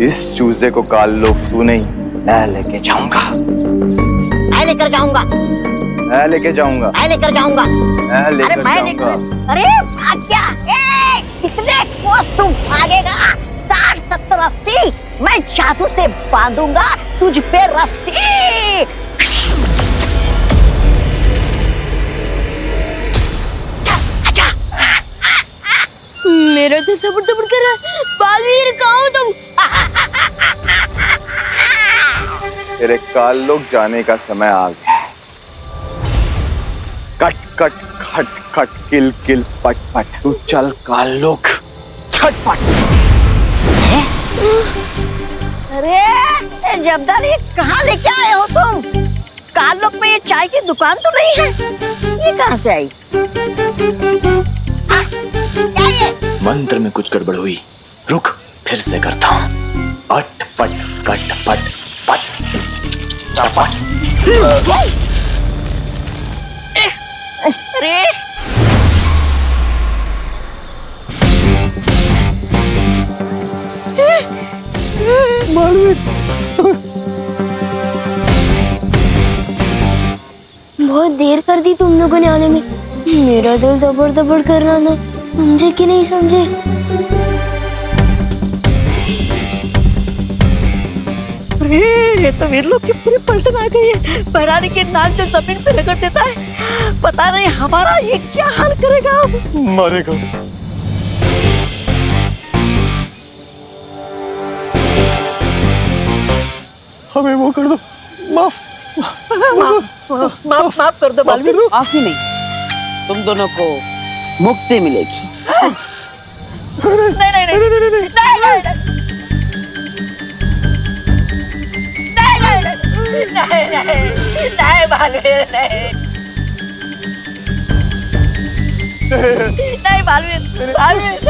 इस चूजे को काल लोग तू नहीं, मैं लेके जाऊंगा। मैं लेकर जाऊंगा, मैं लेके जाऊंगा, मैं लेकर जाऊंगा। मैं लेकर जाऊंगा। अरे भाग क्या? कितने कोस तू भागेगा? 60, 70, 80। मैं जादू से बांधूंगा तुझ पे रस्सी। मेरा दिल धबड़ धबड़ कर रहा है। बालवीर, कहाँ हो तुम? तेरे काल लोग जाने का समय आ गया है। कट कट खट खट किल किल पट पट, तू चल काल लोग छटपट। अरे जब्दार, ये कहाँ लेके आए हो तुम? काल लोग में ये चाय की दुकान तो नहीं है, ये कहाँ से आई? क्या ये? मंत्र में कुछ गड़बड़ हुई, रुक फिर से करता हूँ। अट पट कट पट पट चपट। अरे बहुत देर कर दी तुम लोगों ने आने में। मेरा दिल दबड़ दबड़ कर रहा था, समझे कि नहीं समझे? ये तो वीर लोग की पूरी पलटन आ गई है। भैरानी के नाक जो जमीन पे रगड़ देता है, पता नहीं हमारा ये क्या हाल करेगा। मरेगा। हमें वो कर दो, माफ माफ कर दो बालवीर। माफी नहीं, तुम दोनों को मुक्ति मिलेगी। नहीं नहीं नहीं नहीं नहीं नहीं बालवीर, नहीं बालवीर, बालवीर।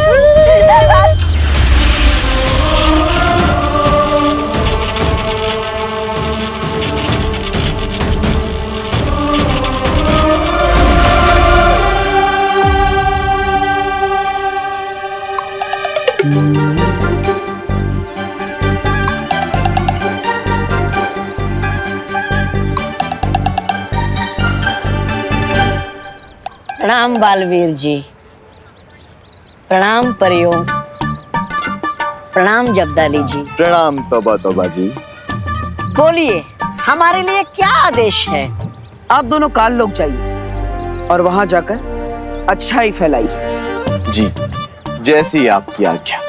प्रणाम बालवीर जी, प्रणाम परियों, प्रणाम जब्दाली जी। प्रणाम तोबा तोबा जी। बोलिए, हमारे लिए क्या आदेश है? आप दोनों काल लोग जाइए और वहां जाकर अच्छाई फैलाइए। जी, जैसी आपकी आज्ञा।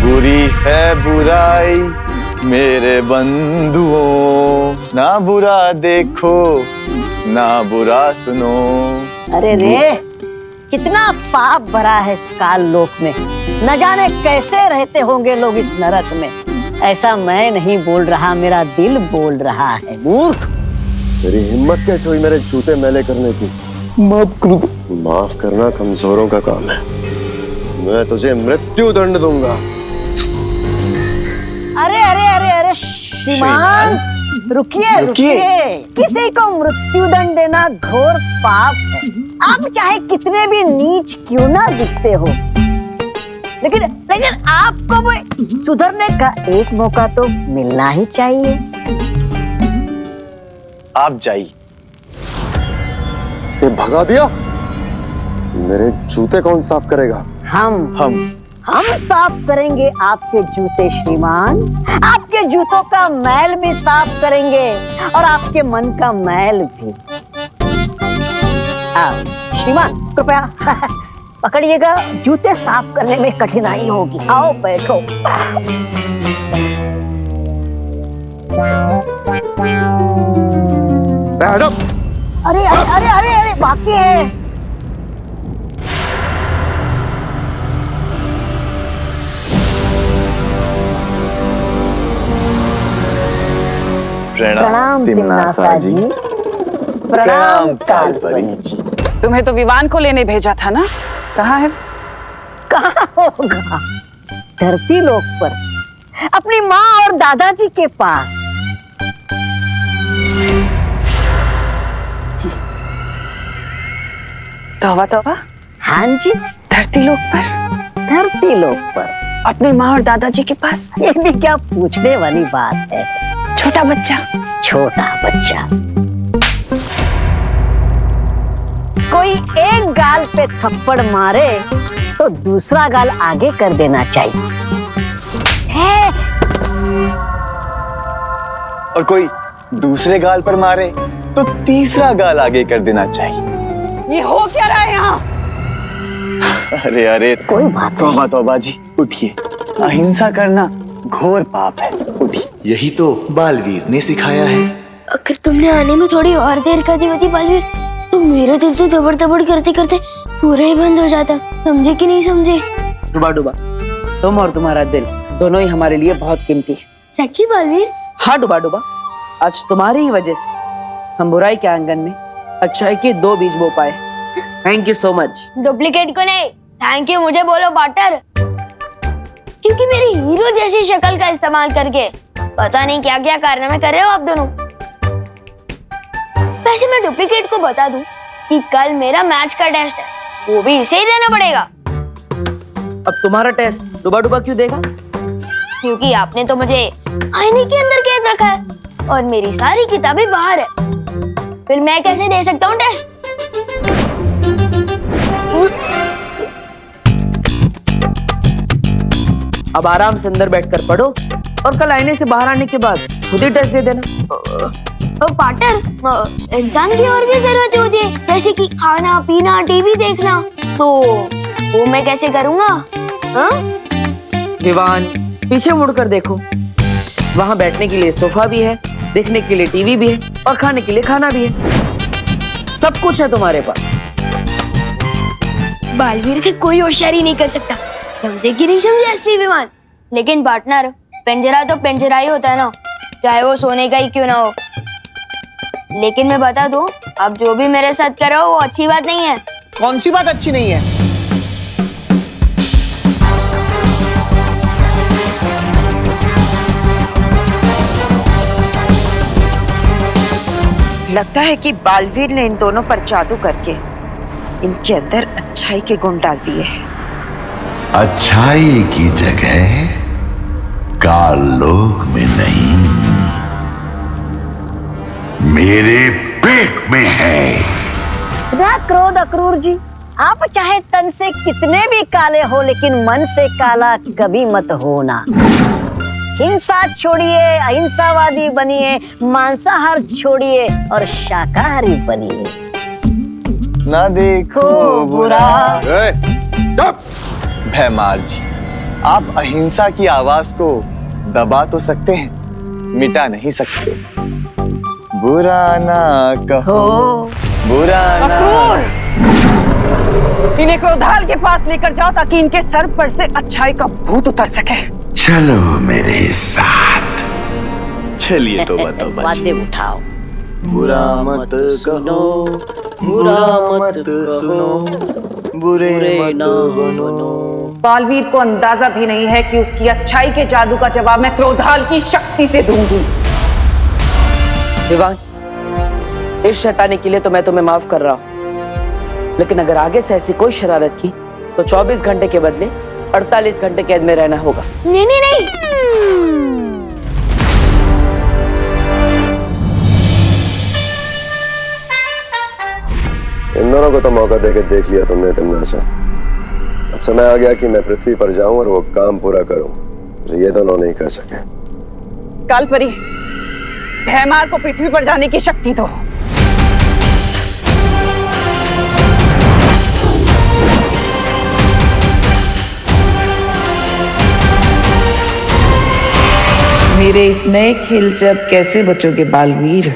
बुरी है बुराई मेरे बंधुओं, ना बुरा देखो ना बुरा सुनो। अरे रे, कितना पाप भरा है इस काल लोक में। न जाने कैसे रहते होंगे लोग इस नरक में। ऐसा मैं नहीं बोल रहा, मेरा दिल बोल रहा है। मूर्ख, तेरी हिम्मत कैसे हुई मेरे जूते मैले करने की? माफ कर दो। माफ करना कमजोरों का काम है, मैं तुझे मृत्यु दंड दूंगा। अरे अरे अरे अरे श्रीमान, रुकिए रुकिए। किसी को मृत्यु दंड देना घोर पाप है। आप चाहे कितने भी नीच क्यों ना दिखते हो, लेकिन आपको भी सुधरने का एक मौका तो मिलना ही चाहिए। आप जाइए। से भगा दिया? मेरे जूते कौन साफ करेगा? हम साफ करेंगे आपके जूते श्रीमान। आपके जूतों का मैल भी साफ करेंगे और आपके मन का मैल भी। श्रीमान कृपया पकड़िएगा, जूते साफ करने में कठिनाई होगी। आओ बैठो। मैडम, अरे अरे अरे अरे अरे बाकी है। प्रणाम तिम्नासा जी। प्रणाम कालपरी जी। तुम्हें तो विवान को लेने भेजा था ना, कहाँ है? कहाँ होगा, धरती लोक पर, अपनी माँ और दादाजी के पास। तौबा तौबा। हाँ जी, धरती लोक पर। धरती लोक पर अपने माँ और दादाजी के पास। ये भी क्या पूछने वाली बात है। छोटा बच्चा। छोटा बच्चा। कोई एक गाल पे थप्पड़ मारे तो दूसरा गाल आगे कर देना चाहिए है? और कोई दूसरे गाल पर मारे तो तीसरा गाल आगे कर देना चाहिए। ये हो क्या रहा है यहाँ? अरे अरे कोई बात नहीं। तौबा तौबा जी, उठिए। अहिंसा करना घोर पाप है, उठिए। यही तो बालवीर ने सिखाया है। अगर तुमने आने में थोड़ी और देर कर दी होती बालवीर, तो मेरा दिल तो दबड़ दबड़ करते करते पूरा ही बंद हो जाता। समझे कि नहीं समझे? डुबा डुबा, तुम और तुम्हारा दिल दोनों ही हमारे लिए बहुत कीमती है। सच्ची बालवीर? हाँ डुबा डुबा, आज तुम्हारी ही वजह से हम बुराई के आंगन में अच्छाई के 2 बीज बो पाए। Thank you so much. Duplicate को नहीं, थैंक यू मुझे बोलो पार्टनर, क्योंकि मेरी हीरो जैसी शक्ल का इस्तेमाल करके पता नहीं क्या क्या कारनामे कर रहे हो आप दोनों। वैसे मैं डुप्लीकेट को बता दूं कि कल मेरा मैच का टेस्ट है, वो भी इसे ही देना पड़ेगा। अब तुम्हारा टेस्ट डुबा डुबा क्यों देगा? क्योंकि आपने तो मुझे आईने के अंदर कैद रखा है और मेरी सारी किताबें बाहर है, फिर मैं कैसे दे सकता हूँ टेस्ट? अब आराम से अंदर बैठकर पढ़ो और कल आईने से बाहर आने के बाद खुद ही टेस्ट दे देना। पार्टनर, इंसान की और भी जरूरतें होती है, जैसे कि खाना पीना, टीवी देखना, तो वो मैं कैसे करूँगा? हाँ? विवान, पीछे मुड़कर देखो, वहाँ बैठने के लिए सोफा भी है, देखने के लिए टीवी भी है और खाने के लिए खाना भी है। सब कुछ है तुम्हारे पास। बालवीर से कोई होशियारी नहीं कर सकता, समझे कि नहीं समझे असली विमान? लेकिन पार्टनर, पिंजरा तो पिंजरा ही होता है ना, चाहे वो सोने का ही क्यों ना हो। लेकिन मैं बता दूं, अब जो भी मेरे साथ कर रहे हो वो अच्छी बात नहीं है। कौन सी बात अच्छी नहीं है? लगता है कि बालवीर ने इन दोनों पर जादू करके इनके अंदर अच्छाई के गुण डाल दिए हैं। अच्छाई की जगह काल लोक में नहीं, मेरे पेट में है। ना क्रोध अक्रूर जी, आप चाहे तन से कितने भी काले हो, लेकिन मन से काला कभी मत होना। हिंसा छोड़िए, अहिंसावादी बनिए, मांसाहार छोड़िए और शाकाहारी बनिए। ना देखो बुरा। भैमार जी, आप अहिंसा की आवाज को दबा तो सकते हैं, मिटा नहीं सकते। बुरा ना कहो, बुरा ना। इन्हें क्रोधाल के पास लेकर जाओ ताकि इनके सर पर से अच्छाई का भूत उतर सके। चलो मेरे साथ। चलिए तो बताओ बातें उठाओ। बुरा मत कहो, बुरा मत सुनो, बुरे मत बनो। बालवीर को अंदाजा भी नहीं है कि उसकी अच्छाई के जादू का जवाब मैं क्रोधाल की शक्ति से दूंगी। विवान, इस शैतानी के लिए तो मैं तुम्हें माफ कर रहा हूं, लेकिन अगर आगे से ऐसी कोई शरारत की तो 24 घंटे के बदले 48 घंटे कैद में रहना होगा। नहीं नहीं नहीं, इन दोनों को तो मौका देके देख लिया तुमने तिम्नासा। अब समय आ गया कि मैं पृथ्वी पर जाऊं और वो काम पूरा करूं जो ये दोनों नहीं कर सके। कालपरी, भैमार को पृथ्वी पर जाने की शक्ति दो। मेरे इस नए खेल से अब कैसे बचोगे बालवीर?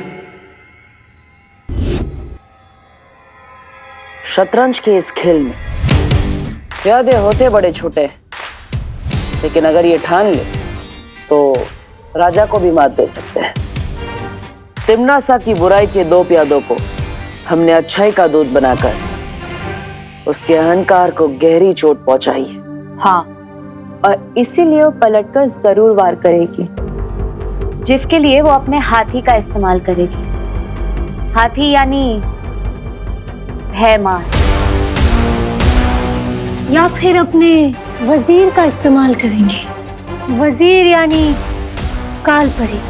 शतरंज के इस खेल में प्यादे होते बड़े छोटे, लेकिन अगर ये ठान ले तो राजा को भी मात दे सकते हैं। तिम्नासा की बुराई के 2 प्यादों को हमने अच्छाई का दूत बनाकर उसके अहंकार को गहरी चोट पहुंचाई है। हाँ, और इसीलिए वो पलटकर जरूर वार करेगी, जिसके लिए वो अपने हाथी का इस्तेमाल करेगी। हाथी यानी भयमार, या फिर अपने वजीर का इस्तेमाल करेंगे। वजीर यानी कालपरी।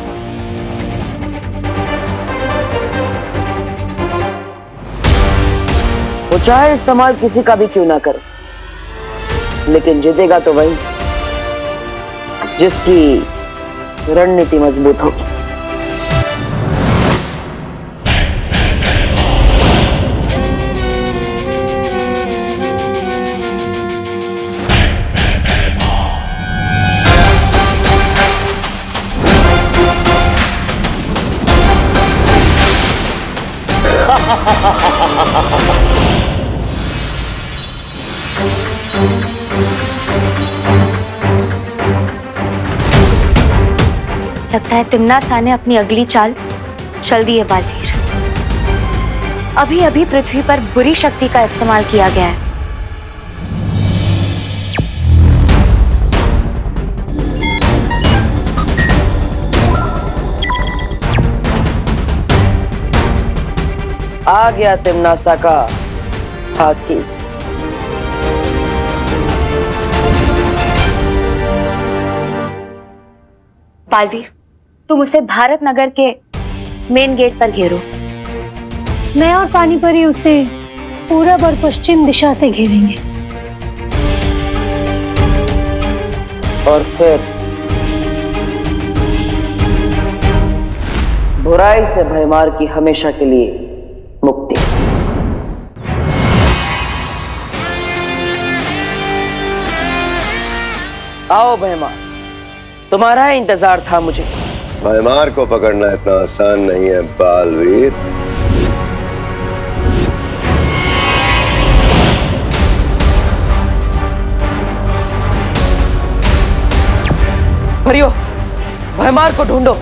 वो चाहे इस्तेमाल किसी का भी क्यों ना करे, लेकिन जीतेगा तो वही जिसकी रणनीति मजबूत होगी। लगता है तिम्नासा ने अपनी अगली चाल चल दी है बालवीर। अभी अभी पृथ्वी पर बुरी शक्ति का इस्तेमाल किया गया है। आ गया तिम्नासा का हाथी। बालवीर, तुम उसे भारत नगर के मेन गेट पर घेरो। मैं और पानीपरी उसे पूरब और पश्चिम दिशा से घेरेंगे। और फिर बुराई से भयमार की हमेशा के लिए मुक्ति। आओ भयमार, तुम्हारा इंतजार था मुझे। भयमार को पकड़ना इतना आसान नहीं है बालवीर। परियो, भयमार को ढूंढो।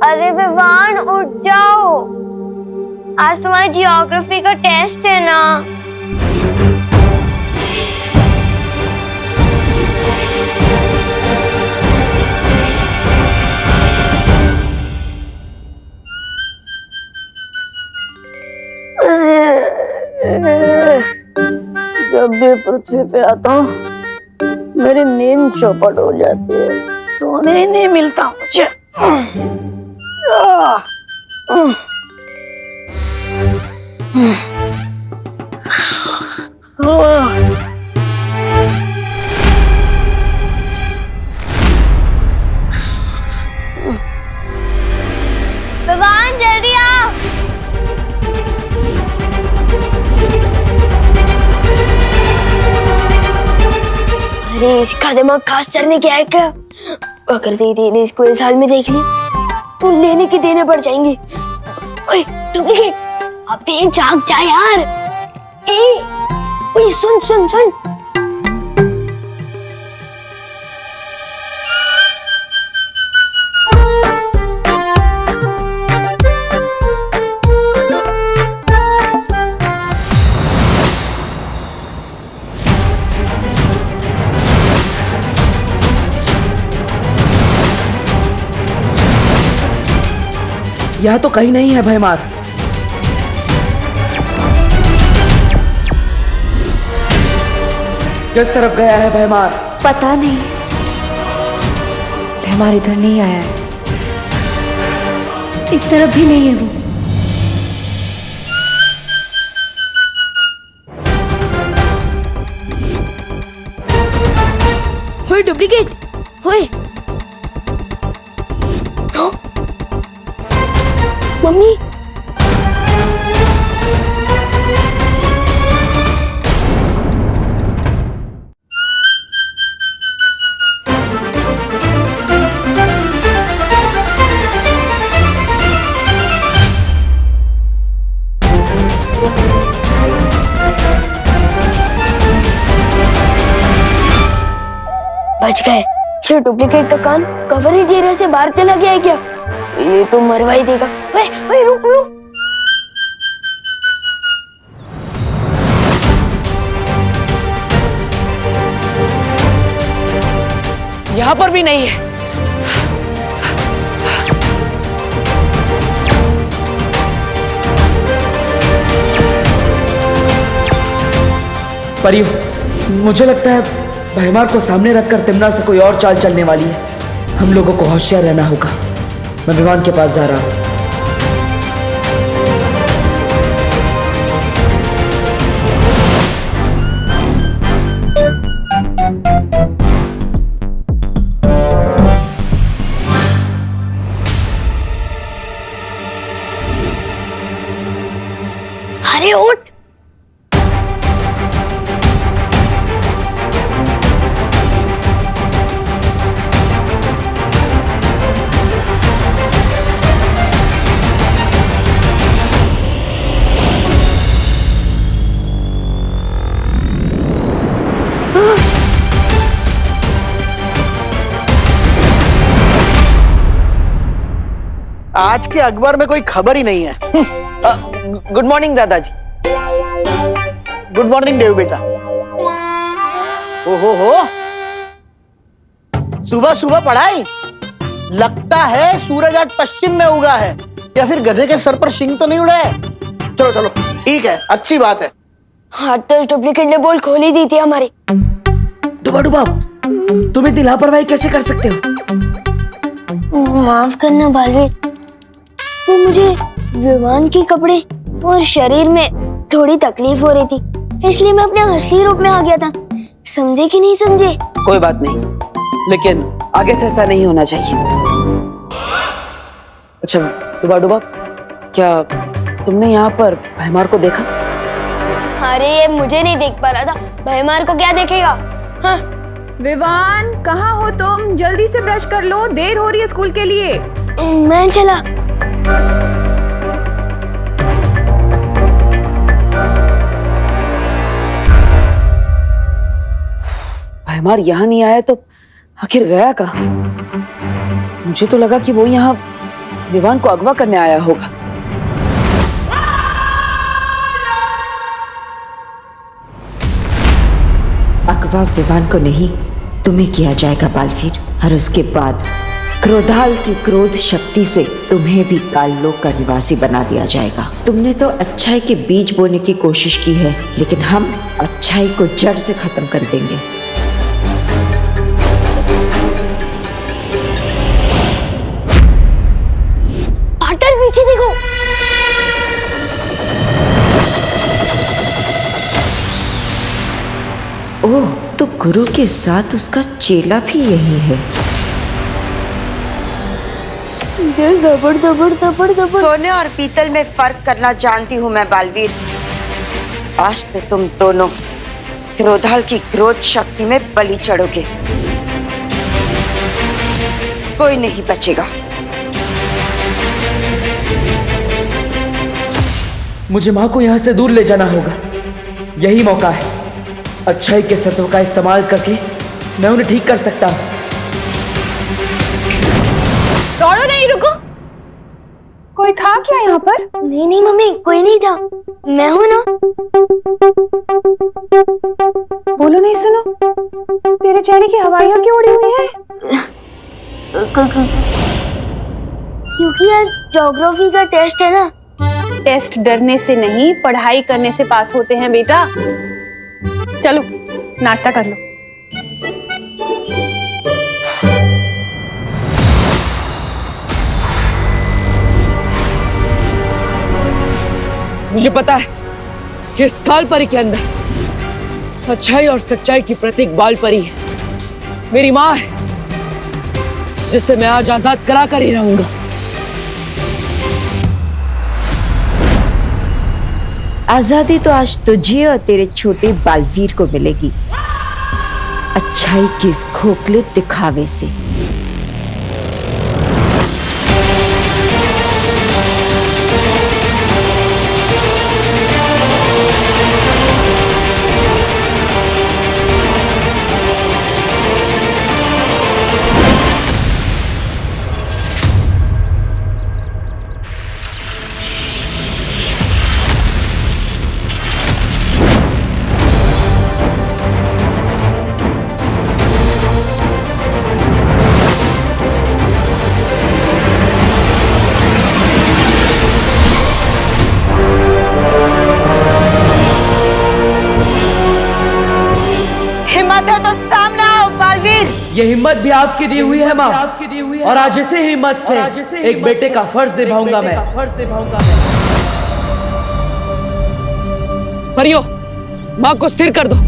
अरे विवान, उठ जाओ, आज तुम्हारी जियोग्राफी का टेस्ट है ना। जब भी पृथ्वी पे आता हूँ मेरी नींद चौपट हो जाती है, सोने ही नहीं मिलता मुझे। विवान, जल्दी आओ। अरे इसका दिमाग खास चलने क्या है क्या? अगर दीदी ने इसको इस हाल में देख ली तो लेने की देने पड़ जाएंगे। ओए डुप्लीकेट, अबे जाग जा यार। ओए सुन सुन सुन। यह तो कहीं नहीं है भयमार। किस तरफ गया है भयमार? पता नहीं। भयमार इधर नहीं आया है, इस तरफ भी नहीं है वो। ओए डुप्लीकेट, ओए मम्मी, बच गए। ये डुप्लीकेट का कान कवरेज एरिया से बाहर चला गया है क्या? ये तो मरवा ही देगा। ओए रुक रुक। यहाँ पर भी नहीं है। परियो, मुझे लगता है भैमार को सामने रखकर तिमना से कोई और चाल चलने वाली है। हम लोगों को होशियार रहना होगा। मैं विमान के पास जा रहा हूं। अरे उठ। आज के अखबार में कोई खबर ही नहीं है। गुड मॉर्निंग दादाजी। गुड मॉर्निंग देव बेटा। ओहो हो, सुबह सुबह पढ़ाई। लगता है सूरज आज पश्चिम में उगा है, या फिर गधे के सर पर शिंग तो नहीं उड़ा है। चलो चलो ठीक है, अच्छी बात है। हाँ तो डुप्लीकेट ने बोल खोल ही दी थी हमारी। डुबा डुबा, तुम इतनी लापरवाही कैसे कर सकते हो? माफ करना बालवीर, वो मुझे विमान के कपड़े और शरीर में थोड़ी तकलीफ हो रही थी, इसलिए मैं अपने असली रूप में आ गया था। समझे कि नहीं समझे? कोई बात नहीं, लेकिन आगे से ऐसा नहीं होना चाहिए। अच्छा डुबा डुबा, क्या तुमने यहाँ पर भैमार को देखा? अरे ये मुझे नहीं देख पा रहा था, भैमार को क्या देखेगा? हाँ। विवान, कहाँ हो तुम? जल्दी से ब्रश कर लो, देर हो रही है स्कूल के लिए। मैं चला। भैमार यहाँ नहीं आया तो आखिर गया कहाँ? मुझे तो लगा कि वो यहाँ विवान को अगवा करने आया होगा। अगवा विवान को नहीं, तुम्हें किया जाएगा बालवीर। और उसके बाद क्रोधाल की क्रोध शक्ति से तुम्हें भी काललोक का निवासी बना दिया जाएगा। तुमने तो अच्छाई के बीज बोने की कोशिश की है, लेकिन हम अच्छाई को जड़ से खत्म कर देंगे। पाटर पीछे देखो। ओह, तो गुरु के साथ उसका चेला भी यही है। दिल दबड़ दबड़ दबड़ दबड़। सोने और पीतल में फर्क करना जानती हूँ मैं बालवीर। आज तो तुम दोनों क्रोधाल की क्रोध शक्ति में बलि चढ़ोगे। कोई नहीं बचेगा। मुझे माँ को यहाँ से दूर ले जाना होगा। यही मौका है। अच्छाई के सत्व का इस्तेमाल करके मैं उन्हें ठीक कर सकता हूँ। दौड़ो नहीं, रुको। कोई था क्या यहाँ पर? नहीं नहीं मम्मी, कोई नहीं था, मैं हूँ ना। बोलो नहीं, सुनो, तेरे चेहरे की हवाइयाँ क्यों उड़ी हुई है? क्योंकि आज ज्योग्राफी का टेस्ट है ना। टेस्ट डरने से नहीं, पढ़ाई करने से पास होते हैं बेटा। चलो नाश्ता कर लो। मुझे पता है कि इस काल परी के अंदर अच्छाई और सच्चाई की प्रतीक बाल परी है। मेरी माँ है, जिससे मैं आज आजाद करा कर ही रहूंगा। आजादी तो आज तुझे और तेरे छोटे बालवीर को मिलेगी, अच्छाई के इस खोखले दिखावे से। ये हिम्मत भी आपकी दी हुई है माँ, और आज इसी हिम्मत से एक बेटे का फर्ज निभाऊंगा मैं। परियो, माँ को स्थिर कर दो।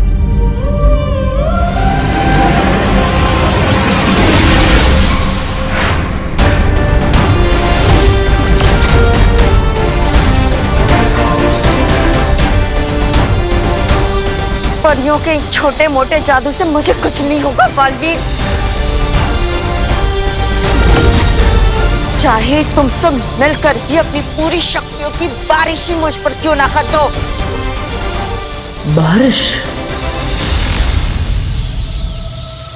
परियों के छोटे मोटे जादू से मुझे कुछ नहीं होगा बालवीर। चाहे तुम सब मिलकर भी अपनी पूरी शक्तियों की बारिश ही मुझ पर क्यों ना कर दो। बारिश?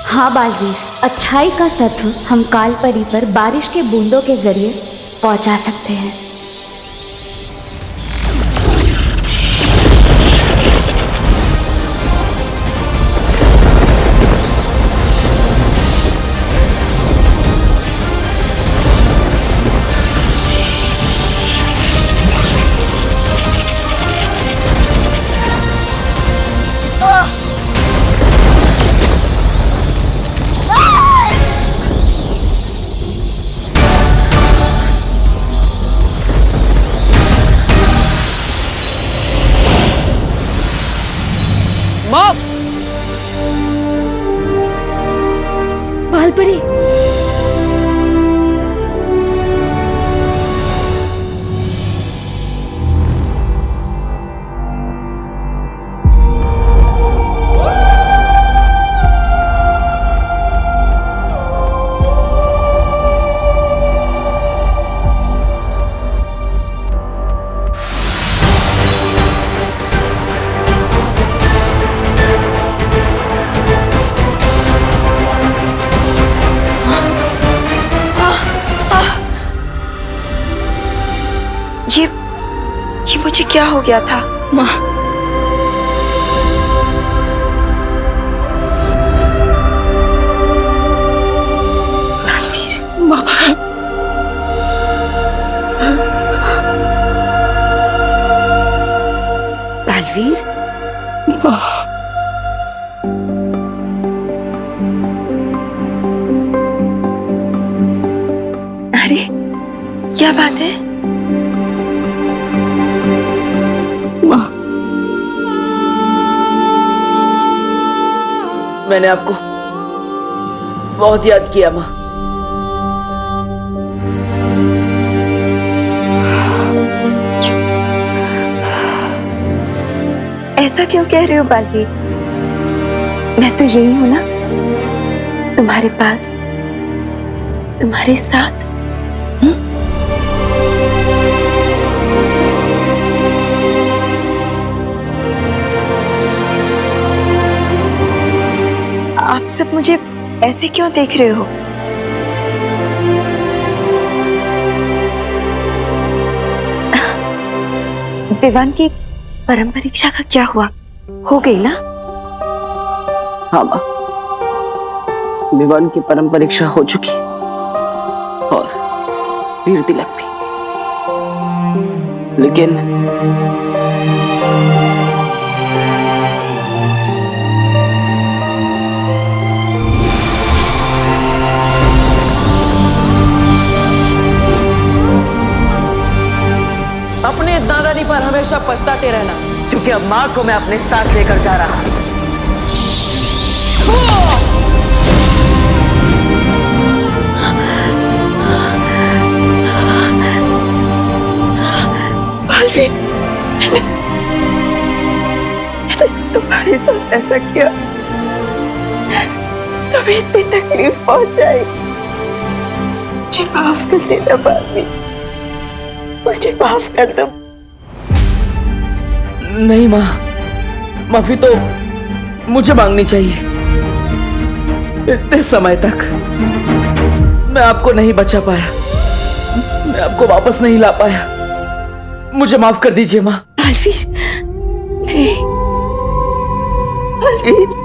हाँ बालवीर, अच्छाई का सत्व हम कालपरी पर बारिश के बूंदों के जरिए पहुंचा सकते हैं। बालपरी, ये मुझे क्या हो गया था माँ? बालवीर, माँ। बालवीर, माँ। अरे क्या बात है? मैंने आपको बहुत याद किया माँ। ऐसा क्यों कह रहे हो बालवीर? मैं तो यही हूं ना, तुम्हारे पास, तुम्हारे साथ। आप सब मुझे ऐसे क्यों देख रहे हो? विवान की परम परीक्षा का क्या हुआ? हो गई ना? हाँ माँ, विवान की परम परीक्षा हो चुकी और वीर तिलक भी, लेकिन अपने इस नादानी पर हमेशा पछताते रहना, क्योंकि अब माँ को मैं अपने साथ लेकर जा रहा हूं। मैंने तुम्हारे साथ ऐसा किया, तुम्हें इतनी तकलीफ पहुंचाई। मुझे माफ कर देना बालवीर, मुझे माफ कर दो। नहीं माँ, माफी तो मुझे मांगनी चाहिए। इतने समय तक मैं आपको नहीं बचा पाया, मैं आपको वापस नहीं ला पाया। मुझे माफ कर दीजिए माँ। बालवीर, नहीं बालवीर।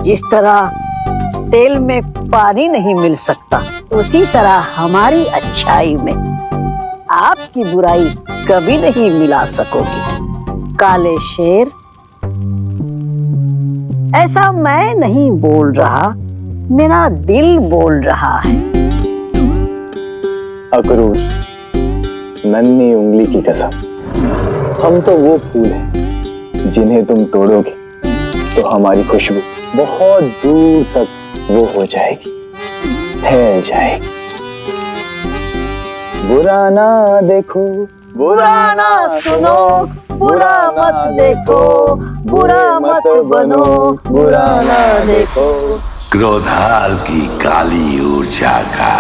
जिस तरह तेल में पानी नहीं मिल सकता, उसी तरह हमारी अच्छाई में आपकी बुराई कभी नहीं मिला सकोगी। काले शेर, ऐसा मैं नहीं बोल रहा, मेरा दिल बोल रहा है। अक्रूर, नन्ही उंगली की कसम, हम तो वो फूल हैं जिन्हें तुम तोड़ोगे तो हमारी खुशबू बहुत दूर तक वो हो जाएगी, फैल जाएगी। बुरा ना देखो, बुरा ना सुनो, बुरा मत देखो, बुरा मत बनो, बुरा ना देखो। क्रोधाल की काली ऊर्जा का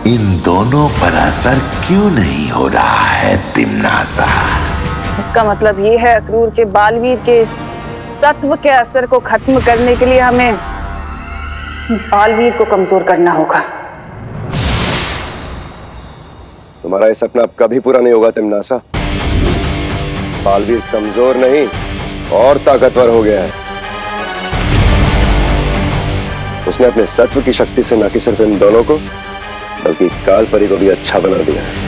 इन दोनों पर असर क्यों नहीं हो रहा है तिम्नासा? इसका मतलब ये है अक्रूर के बालवीर के इस सत्व के असर को खत्म करने के लिए हमें बालवीर को कमजोर करना होगा। तुम्हारा ये सपना अब कभी पूरा नहीं होगा तिम्नासा। बालवीर कमजोर नहीं और ताकतवर हो गया है। उसने अपने सत्व की शक्ति से न कि सिर्फ इन दोनों को बल्कि काल परी को भी अच्छा बना दिया है।